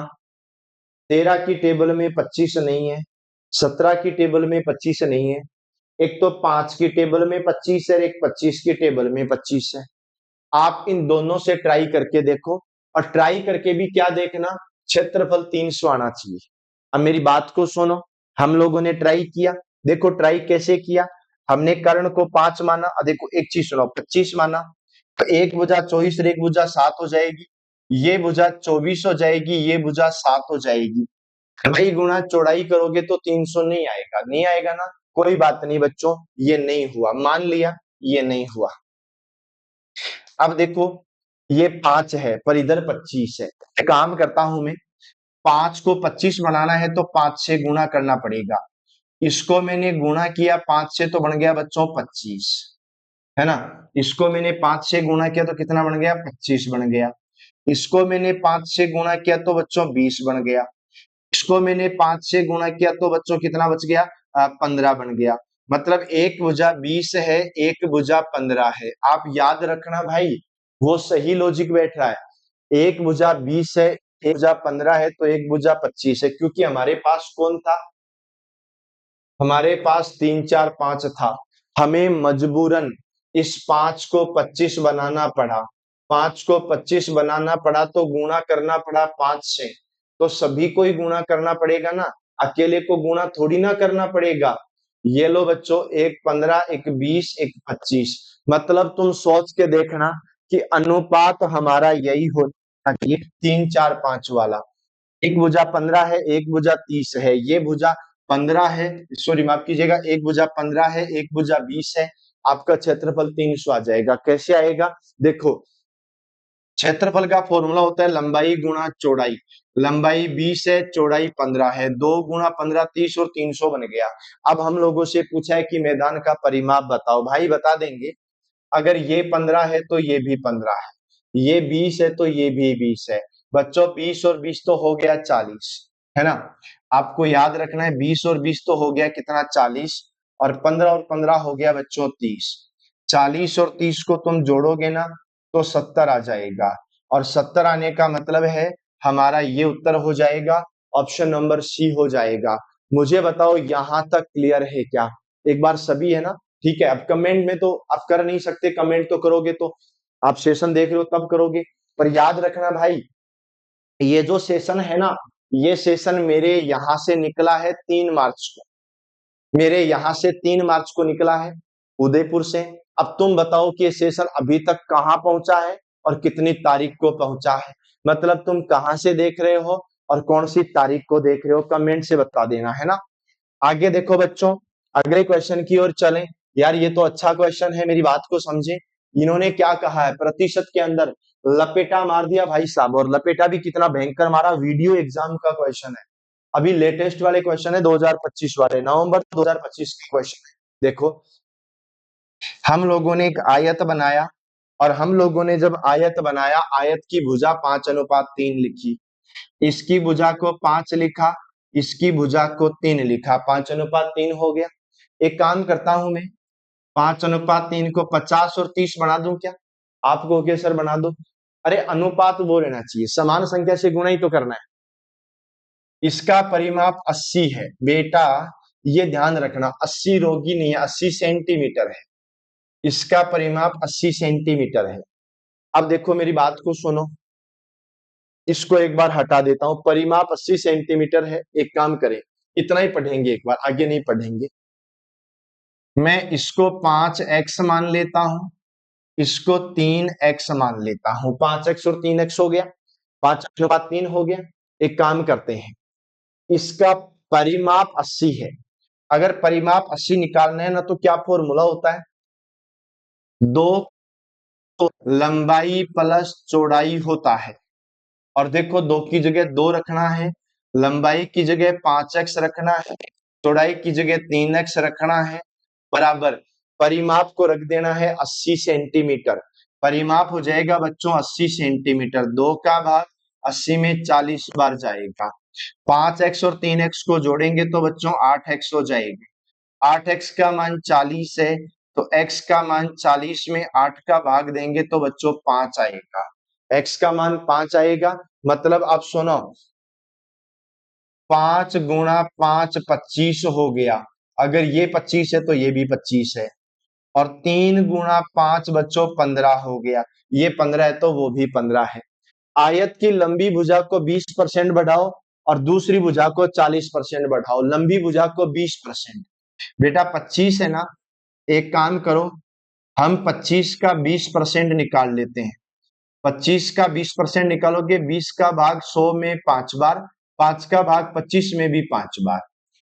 13 की टेबल में 25 नहीं है, 17 की टेबल में 25 नहीं है। एक तो 5 की टेबल में 25 है, एक 25 की टेबल में 25 है। आप इन दोनों से ट्राई करके देखो, और ट्राई करके भी क्या देखना, क्षेत्रफल 300 आना चाहिए। अब मेरी बात को सुनो, हम लोगों ने ट्राई किया, देखो ट्राई कैसे किया। हमने कर्ण को 5 माना, देखो एक चीज सुनो, 25 माना तो एक भुजा 24 और एक भुजा 7 हो जाएगी, ये भुजा 24 हो जाएगी, ये भुजा 7 हो जाएगी। भाई गुणा चौड़ाई करोगे तो 300 नहीं आएगा, नहीं आएगा ना। कोई बात नहीं बच्चों, ये नहीं हुआ, मान लिया ये नहीं हुआ। अब देखो ये 5 है पर इधर 25 है, काम करता हूं मैं, 5 को 25 बनाना है तो 5 से गुणा करना पड़ेगा। इसको मैंने गुणा किया 5 से तो बन गया बच्चों 25, है ना। इसको मैंने 5 से गुणा किया तो कितना बन गया, 25 बन गया। इसको मैंने 5 से गुणा किया तो बच्चों 20 बन गया। इसको मैंने 5 से गुणा किया तो बच्चों कितना बच गया, 15 बन गया। मतलब एक भुजा 20 है, एक भुजा 15 है। आप याद रखना भाई, वो सही लॉजिक बैठ रहा है। एक भुजा 20 है, एक भुजा 15 है, तो एक भुजा 25 है, क्योंकि हमारे पास कौन था, हमारे पास 3 4 5 था। हमें मजबूरन इस 5 को 25 बनाना पड़ा। 5 को 25 बनाना पड़ा तो गुणा करना पड़ा 5 से। तो सभी को ही गुणा करना पड़ेगा ना, अकेले को गुणा थोड़ी ना करना पड़ेगा। ये लो बच्चों, एक 15, एक 20, एक 25। मतलब तुम सोच के देखना कि अनुपात हमारा यही होना चाहिए, 3 4 5 वाला। एक भुजा 15 है, एक भुजा 30 है, ये भुजा 15 है, सॉरी माफ कीजिएगा, एक भुजा 15 है, एक भुजा 20 है। आपका क्षेत्रफल 300 आ जाएगा। कैसे आएगा, देखो, क्षेत्रफल का फॉर्मूला होता है लंबाई गुणा चौड़ाई। लंबाई 20 है, चौड़ाई 15 है, 2 गुणा 15 30 और 300 बन गया। अब हम लोगों से पूछा है कि मैदान का परिमाप बताओ, भाई बता देंगे। अगर ये 15 है तो ये भी 15 है, ये 20 है तो ये भी 20 है। बच्चों 20 और 20 तो हो गया 40, है ना। आपको याद रखना है 20 और 20 तो हो गया कितना, 40। और 15 और 15 हो गया बच्चों 30। 40 और 30 को तुम जोड़ोगे ना तो 70 आ जाएगा। और 70 आने का मतलब है हमारा ये उत्तर हो जाएगा, ऑप्शन नंबर सी हो जाएगा। मुझे बताओ यहां तक क्लियर है क्या, एक बार सभी, है ना। ठीक है, अब कमेंट में तो आप कर नहीं सकते, कमेंट तो करोगे तो आप सेशन देख रहे हो तब करोगे। पर याद रखना भाई, ये जो सेशन है ना, ये सेशन मेरे यहां से निकला है 3 मार्च को, मेरे यहां से 3 मार्च को निकला है, उदयपुर से। अब तुम बताओ कि ये सेशन अभी तक कहां पहुंचा है और कितनी तारीख को पहुंचा है। मतलब तुम कहां से देख रहे हो और कौन सी तारीख को देख रहे हो, कमेंट से बता देना, है ना। आगे देखो बच्चों, अगले क्वेश्चन की ओर चलें। यार ये तो अच्छा क्वेश्चन है, मेरी बात को समझे। इन्होंने क्या कहा है, प्रतिशत के अंदर लपेटा मार दिया भाई साहब, और लपेटा भी कितना भयंकर मारा, वीडियो एग्जाम का क्वेश्चन है। अभी लेटेस्ट वाले क्वेश्चन है 2025 वाले, नवंबर 2025 के क्वेश्चन है। देखो, हम लोगों ने एक आयत बनाया, और हम लोगों ने जब आयत बनाया, आयत की भुजा 5:3 लिखी। इसकी भुजा को 5 लिखा, इसकी भुजा को 3 लिखा, 5:3 हो गया। एक काम करता हूं मैं, 5:3 को 50 और 30 बना दूं क्या, आपको ओके सर बना दो। अरे अनुपात वो रहना चाहिए, समान संख्या से गुणा ही तो करना है। इसका परिमाप 80 है बेटा, ये ध्यान रखना, 80 रोगी नहीं है, 80 सेंटीमीटर है। इसका परिमाप 80 सेंटीमीटर है। अब देखो मेरी बात को सुनो, इसको एक बार हटा देता हूं, परिमाप 80 सेंटीमीटर है। एक काम करें, इतना ही पढ़ेंगे एक बार, आगे नहीं पढ़ेंगे। मैं इसको 5x मान लेता हूं, इसको 3x मान लेता हूं। 5x और 3x हो गया, 5:3 हो गया। एक काम करते हैं, इसका परिमाप 80 है। अगर परिमाप 80 निकालना है ना तो क्या फॉर्मूला होता है, 2 लंबाई प्लस चौड़ाई होता है। और देखो 2 की जगह 2 रखना है, लंबाई की जगह 5x रखना है, चौड़ाई की जगह 3x रखना है, बराबर परिमाप को रख देना है 80 सेंटीमीटर। परिमाप हो जाएगा बच्चों 80 सेंटीमीटर, 2 का भाग 80 में 40 बार जाएगा। 5x और 3x को जोड़ेंगे तो बच्चों 8x हो जाएगा। 8x का मान 40 है, तो x का मान 40 में 8 का भाग देंगे तो बच्चों 5 आएगा। x का मान 5 आएगा। मतलब आप सुनो, 5 गुणा 5 25 हो गया। अगर ये 25 है तो ये भी 25 है। और 3 गुणा 5 बच्चों 15 हो गया, ये 15 है तो वो भी 15 है। आयत की लंबी भुजा को 20% बढ़ाओ और दूसरी भुजा को 40% बढ़ाओ, लंबी भुजा को 20%। बेटा 25 है ना, एक काम करो, हम 25 का 20% निकाल लेते हैं। 25 का 20% निकालोगे, 20 का भाग 100 में 5 बार, 5 का भाग 25 में भी 5 बार।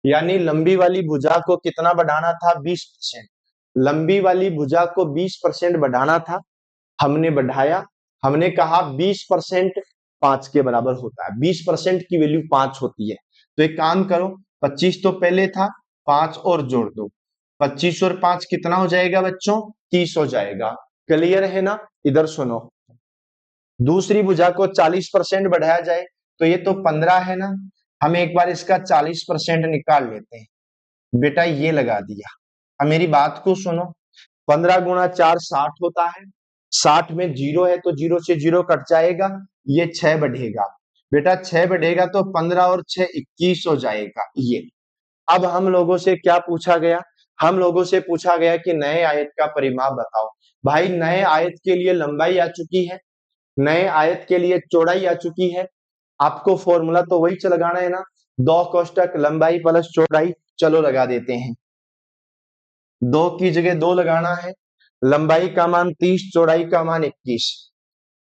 यानी लंबी वाली भुजा को कितना बढ़ाना था, 20%। लंबी वाली भुजा को 20% बढ़ाना था, हमने बढ़ाया। हमने कहा 20% 5 के बराबर होता है। 20% की वैल्यू 5 होती है। तो एक काम करो, 25 तो पहले था, 5 और जोड़ दो। 25 और 5 कितना हो जाएगा बच्चों? 30 हो जाएगा। क्लियर है ना? इधर सुनो, दूसरी भुजा को 40% बढ़ाया जाए तो ये तो 15 है ना, हम एक बार इसका 40% निकाल लेते हैं। बेटा ये लगा दिया। अब मेरी बात को सुनो, 15 गुणा 4 60 होता है। 60 में 0 है तो 0 से 0 कट जाएगा, ये 6 बढ़ेगा। बेटा 6 बढ़ेगा तो 15 और 6 21 हो जाएगा ये। अब हम लोगों से क्या पूछा गया? हम लोगों से पूछा गया कि नए आयत का परिमाप बताओ। भाई नए आयत के लिए लंबाई आ चुकी है, नए आयत के लिए चौड़ाई आ चुकी है। आपको फॉर्मूला तो वही लगाना है ना, 2 कोष्टक लंबाई प्लस चौड़ाई। चलो लगा देते हैं, 2 की जगह 2 लगाना है। लंबाई का मान 30, चौड़ाई का मान 21।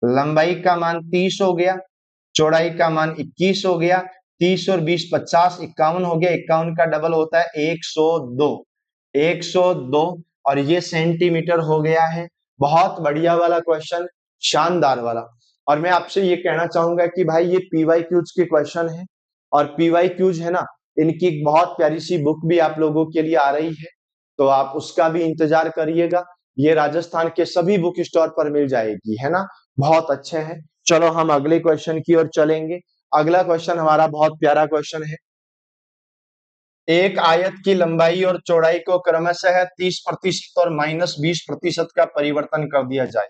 लंबाई का मान 30 हो गया, चौड़ाई का मान 21 हो गया। 30 और 20 50, 51 हो गया। 51 का डबल होता है 102। 102 और ये सेंटीमीटर हो गया है। बहुत बढ़िया वाला क्वेश्चन, शानदार वाला। और मैं आपसे ये कहना चाहूंगा कि भाई ये पीवाई क्यूज के क्वेश्चन है, और पीवाई क्यूज है ना, इनकी एक बहुत प्यारी सी बुक भी आप लोगों के लिए आ रही है, तो आप उसका भी इंतजार करिएगा। ये राजस्थान के सभी बुक स्टोर पर मिल जाएगी, है ना। बहुत अच्छे हैं। चलो हम अगले क्वेश्चन की ओर चलेंगे। अगला क्वेश्चन हमारा बहुत प्यारा क्वेश्चन है। एक आयत की लंबाई और चौड़ाई को क्रमशः 30% और -20% का परिवर्तन कर दिया जाए।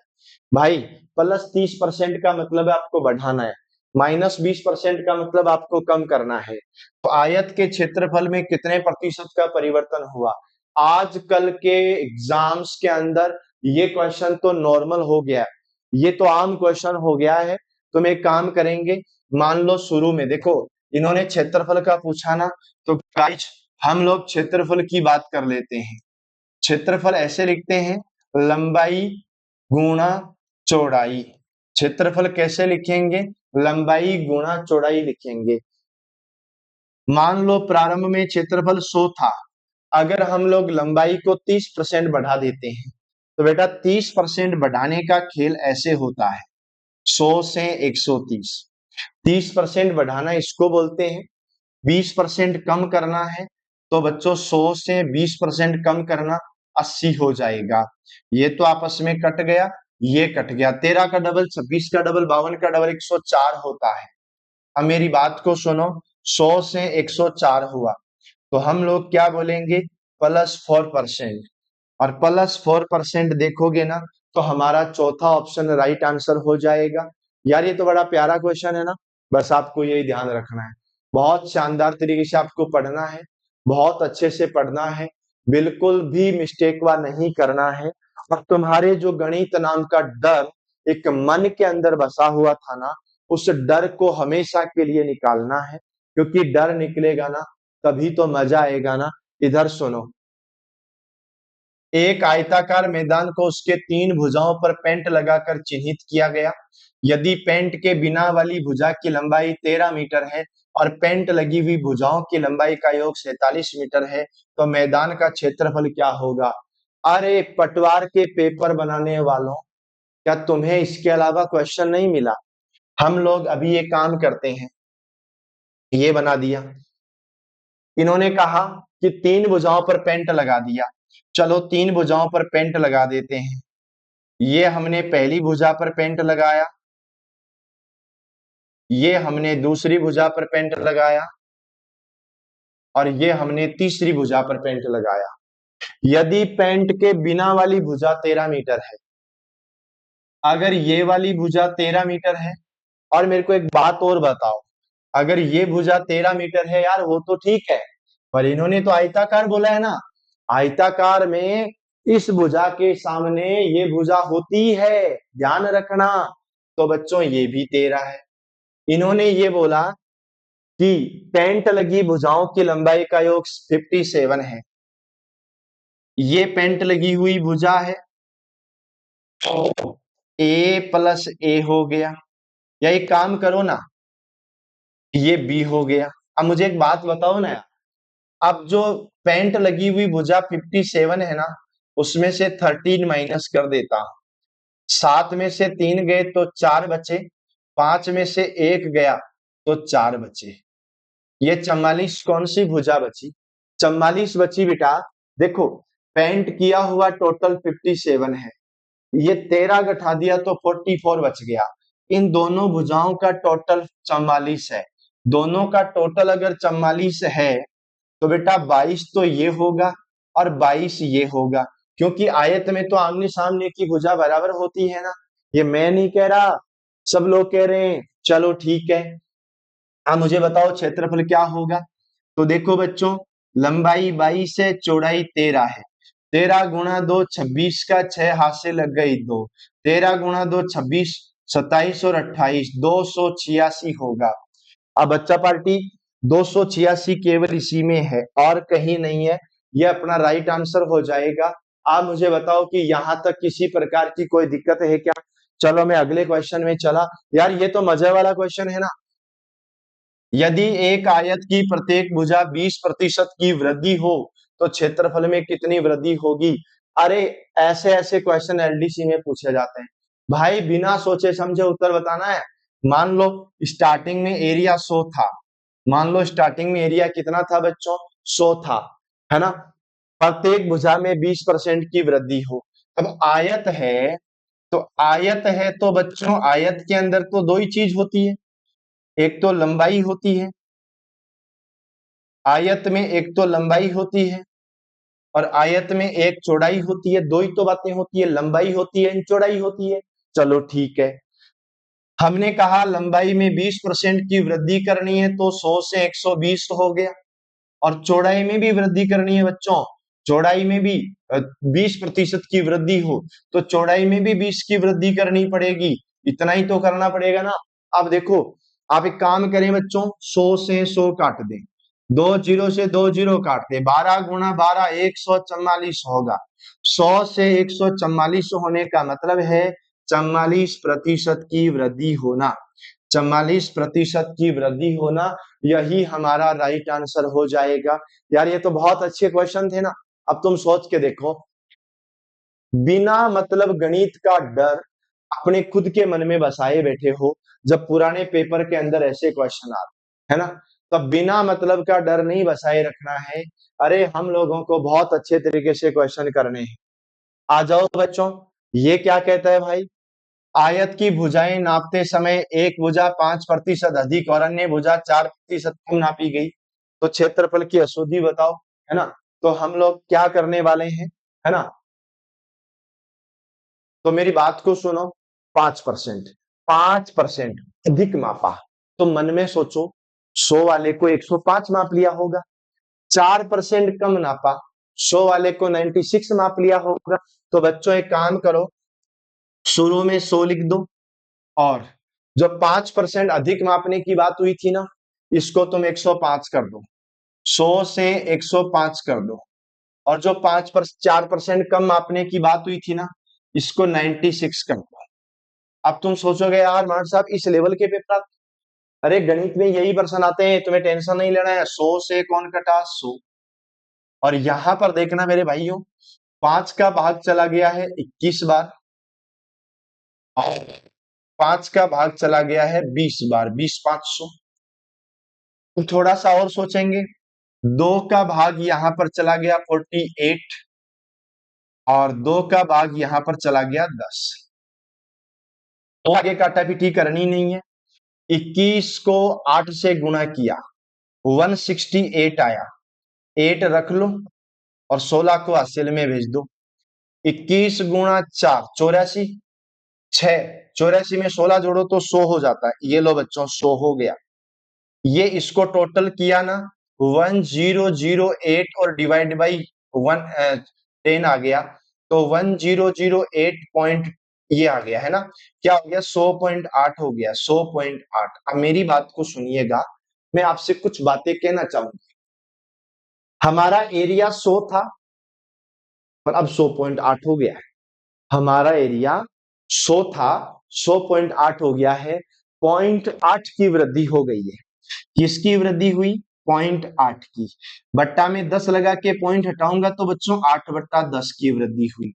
भाई +30% का मतलब आपको बढ़ाना है, -20% का मतलब आपको कम करना है। तो आयत के क्षेत्रफल में कितने प्रतिशत का परिवर्तन हुआ? आजकल के एग्जाम्स के अंदर ये क्वेश्चन तो नॉर्मल हो गया, ये तो आम क्वेश्चन हो गया है। तो हम एक काम करेंगे, मान लो शुरू में देखो इन्होंने क्षेत्रफल का पूछा ना, तो गाइस हम लोग क्षेत्रफल की बात कर लेते हैं। क्षेत्रफल ऐसे लिखते हैं, लंबाई गुणा चौड़ाई। क्षेत्रफल कैसे लिखेंगे? लंबाई गुणा चौड़ाई लिखेंगे। मान लो प्रारंभ में क्षेत्रफल 100 था, अगर हम लोग लंबाई को 30% बढ़ा देते हैं, तो बेटा 30% बढ़ाने का खेल ऐसे होता है, 100 से 130। 30% बढ़ाना इसको बोलते हैं। 20% कम करना है, तो बच्चों 100 से 20% कम करना 80 हो जाएगा। ये तो आपस में कट गया, ये कट गया। 13 का डबल 26 का डबल 52 का डबल 104 होता है। अब मेरी बात को सुनो, 100 से 104 हुआ तो हम लोग क्या बोलेंगे? +4%। और +4% देखोगे ना, तो हमारा चौथा ऑप्शन राइट आंसर हो जाएगा। यार ये तो बड़ा प्यारा क्वेश्चन है ना, बस आपको यही ध्यान रखना है। बहुत शानदार तरीके से आपको पढ़ना है, बहुत अच्छे से पढ़ना है, बिल्कुल भी मिस्टेक वा नहीं करना है। और तुम्हारे जो गणित नाम का डर एक मन के अंदर बसा हुआ था ना, उस डर को हमेशा के लिए निकालना है, क्योंकि डर निकलेगा ना तभी तो मजा आएगा ना। इधर सुनो, एक आयताकार मैदान को उसके 3 भुजाओं पर पेंट लगाकर चिन्हित किया गया। यदि पेंट के बिना वाली भुजा की लंबाई 13 मीटर है और पेंट लगी हुई भुजाओं की लंबाई का योग 47 मीटर है, तो मैदान का क्षेत्रफल क्या होगा? अरे पटवार के पेपर बनाने वालों, क्या तुम्हें इसके अलावा क्वेश्चन नहीं मिला? हम लोग अभी ये काम करते हैं, ये बना दिया। इन्होंने कहा कि 3 भुजाओं पर पेंट लगा दिया, चलो 3 भुजाओं पर पेंट लगा देते हैं। ये हमने पहली भुजा पर पेंट लगाया, ये हमने दूसरी भुजा पर पेंट लगाया, और ये हमने तीसरी भुजा पर पेंट लगाया। यदि पेंट के बिना वाली भुजा 13 मीटर है, अगर ये वाली भुजा 13 मीटर है, और मेरे को एक बात और बताओ, अगर ये भुजा 13 मीटर है यार वो तो ठीक है, पर इन्होंने तो आयताकार बोला है ना, आयताकार में इस भुजा के सामने ये भुजा होती है, ध्यान रखना। तो बच्चों ये भी 13 है। इन्होंने ये बोला कि पेंट लगी भुजाओं की लंबाई का योग 57 है, ये पेंट लगी हुई भुजा है, A+A हो गया। या एक काम करो ना, ये B हो गया। अब मुझे एक बात बताओ ना, अब जो पेंट लगी हुई भुजा 57 है ना, उसमें से 13 माइनस कर देता हूं, 7 में से 3 गए तो 4 बचे, 5 में से 1 गया तो 4 बचे। ये 44 कौन सी भुजा बची? 44 बची बेटा। देखो पेंट किया हुआ टोटल 57 है, ये 13 घटा दिया तो 44 बच गया। इन दोनों भुजाओं का टोटल 44 है। दोनों का टोटल अगर 44 है तो बेटा 22 तो ये होगा और 22 ये होगा, क्योंकि आयत में तो आमने सामने की भुजा बराबर होती है ना। ये मैं नहीं कह रहा, सब लोग कह रहे हैं। चलो ठीक है, अब मुझे बताओ क्षेत्रफल क्या होगा। तो देखो बच्चों, लंबाई 22 है, चौड़ाई 13 है। 13 गुणा 2 26 का 6 हाथ से लग गई 2। 13 गुणा 2 26, 27 और 28 286 होगा। अब बच्चा पार्टी 286 केवल इसी में है और कहीं नहीं है, ये अपना राइट आंसर हो जाएगा। आप मुझे बताओ कि यहां तक किसी प्रकार की कोई दिक्कत है क्या? चलो मैं अगले क्वेश्चन में चला। यार ये तो मजे वाला क्वेश्चन है ना। यदि एक आयत की प्रत्येक भुजा 20% की वृद्धि हो तो क्षेत्रफल में कितनी वृद्धि होगी? अरे ऐसे ऐसे क्वेश्चन एलडीसी में पूछे जाते हैं भाई, बिना सोचे समझे उत्तर बताना है। मान लो स्टार्टिंग में एरिया 100 था। मान लो स्टार्टिंग में एरिया कितना था बच्चों? 100 था, है ना। प्रत्येक भुजा में 20% की वृद्धि हो। अब आयत है, तो आयत है तो बच्चों आयत के अंदर तो दो ही चीज होती है, एक तो लंबाई होती है। आयत में एक तो लंबाई होती है और आयत में एक चौड़ाई होती है। दो ही तो बातें होती है, लंबाई होती है, चौड़ाई होती है। चलो ठीक है, हमने कहा लंबाई में 20% की वृद्धि करनी है तो 100 से 120 हो गया। और चौड़ाई में भी वृद्धि करनी है बच्चों, चौड़ाई में भी 20% की वृद्धि हो तो चौड़ाई में भी 20 की वृद्धि करनी पड़ेगी। इतना ही तो करना पड़ेगा ना। अब देखो, आप एक काम करें बच्चों, 100 से 100 काट दें, 2 जीरो से 2 जीरो काट दें, 12 गुणा 12 144 होगा। 100 से 144 होने का मतलब है 44% की वृद्धि होना। 44% की वृद्धि होना, यही हमारा राइट आंसर हो जाएगा। यार ये तो बहुत अच्छे क्वेश्चन थे ना। अब तुम सोच के देखो, बिना मतलब गणित का डर अपने खुद के मन में बसाए बैठे हो। जब पुराने पेपर के अंदर ऐसे क्वेश्चन आते है ना, तब बिना मतलब का डर नहीं बसाए रखना है। अरे हम लोगों को बहुत अच्छे तरीके से क्वेश्चन करने हैं। आ जाओ बच्चों, ये क्या कहता है भाई? आयत की भुजाएं नापते समय एक भुजा 5% अधिक और अन्य भुजा 4% कम नापी गई तो क्षेत्रफल की अशुद्धि बताओ, है ना। तो हम लोग क्या करने वाले हैं, है ना। तो मेरी बात को सुनो, 5% 5% अधिक मापा तो मन में सोचो 100 वाले को 105 माप लिया होगा। 4% कम नापा, 100 वाले को 96 माप लिया होगा। तो बच्चों एक काम करो, शुरू में 100 लिख दो और जो 5% अधिक मापने की बात हुई थी ना, इसको तुम 105 कर दो। 100 से 105 कर दो और जो 4% कम मापने की बात हुई थी ना, इसको 96 कर दो। अब तुम सोचोगे यार मान साहब इस लेवल के पेपर, अरे गणित में यही प्रश्न आते हैं, तुम्हें टेंशन नहीं लेना है। 100 से कौन कटा? 100। और यहां पर देखना मेरे भाइयों, 5 का भाग चला गया है 21 बार और 5 का भाग चला गया है 20 बार, 20 500। तो थोड़ा सा और सोचेंगे, 2 का भाग यहां पर चला गया 48 और 2 का भाग यहां पर चला गया 10। तो आगे काटापीटी करनी नहीं है। 21 को 8 से गुणा किया, 168 आया, 8 रख लो और 16 को हासिल में भेज दो। 21 गुणा 4 84, 6 84 में 16 जोड़ो तो 100 हो जाता है। ये लो बच्चों 100 हो गया। ये इसको टोटल किया ना 1008 और डिवाइड बाई 10 आ गया तो 1008 पॉइंट ये आ गया, है ना। क्या हो गया? 100.8 हो गया, 100.8। अब मेरी बात को सुनिएगा, मैं आपसे कुछ बातें कहना चाहूंगा। हमारा एरिया 100 था पर अब 100.8 हो गया है। हमारा एरिया 100 था, 100.8 हो गया है। 0.8 की वृद्धि हो गई है। किसकी वृद्धि हुई? 0.8 की। बट्टा में 10 लगा के पॉइंट हटाऊंगा तो बच्चों 8/10 की वृद्धि हुई।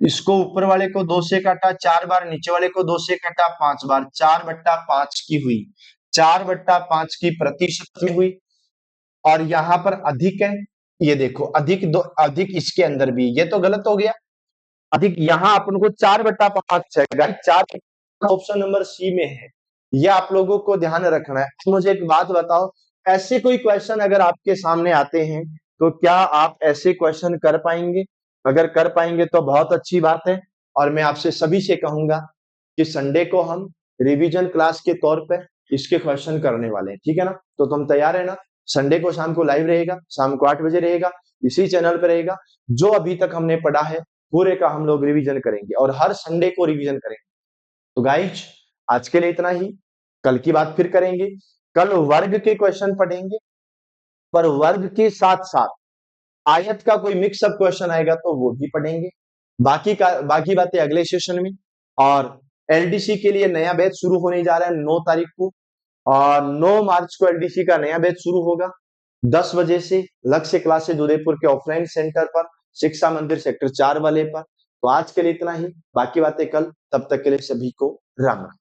इसको ऊपर वाले को 2 से काटा 4 बार, नीचे वाले को 2 से काटा 5 बार, 4/5 की हुई, 4/5 की प्रतिशत में हुई। और यहाँ पर अधिक है, ये देखो अधिक दो, अधिक इसके अंदर भी, ये तो गलत हो गया। अधिक यहाँ अपन को 4/5 है गाइस, 4 ऑप्शन नंबर सी में है, ये आप लोगों को ध्यान रखना है। मुझे एक बात बताओ, ऐसे कोई क्वेश्चन अगर आपके सामने आते हैं तो क्या आप ऐसे क्वेश्चन कर पाएंगे? अगर कर पाएंगे तो बहुत अच्छी बात है। और मैं आपसे सभी से कहूंगा कि संडे को हम रिवीजन क्लास के तौर पे इसके क्वेश्चन करने वाले हैं, ठीक है ना? तो तुम तैयार है ना? संडे को शाम को लाइव रहेगा, शाम को 8 बजे रहेगा, इसी चैनल पे रहेगा। जो अभी तक हमने पढ़ा है पूरे का हम लोग रिवीजन करेंगे और हर संडे को रिवीजन करेंगे। तो गाइज आज के लिए इतना ही, कल की बात फिर करेंगे। कल वर्ग के क्वेश्चन पढ़ेंगे, पर वर्ग के साथ साथ आयत का कोई मिक्सअप क्वेश्चन आएगा तो वो भी पढ़ेंगे। बाकी बातें अगले सेशन में। और एलडीसी के लिए नया बैच शुरू होने जा रहा है 9 तारीख को, और 9 मार्च को एलडीसी का नया बैच शुरू होगा 10 बजे से, लक्ष्य क्लासेज उदयपुर के ऑफलाइन सेंटर पर, शिक्षा मंदिर सेक्टर 4 वाले पर। तो आज के लिए इतना ही, बाकी बातें कल, तब तक के लिए सभी को राम राम।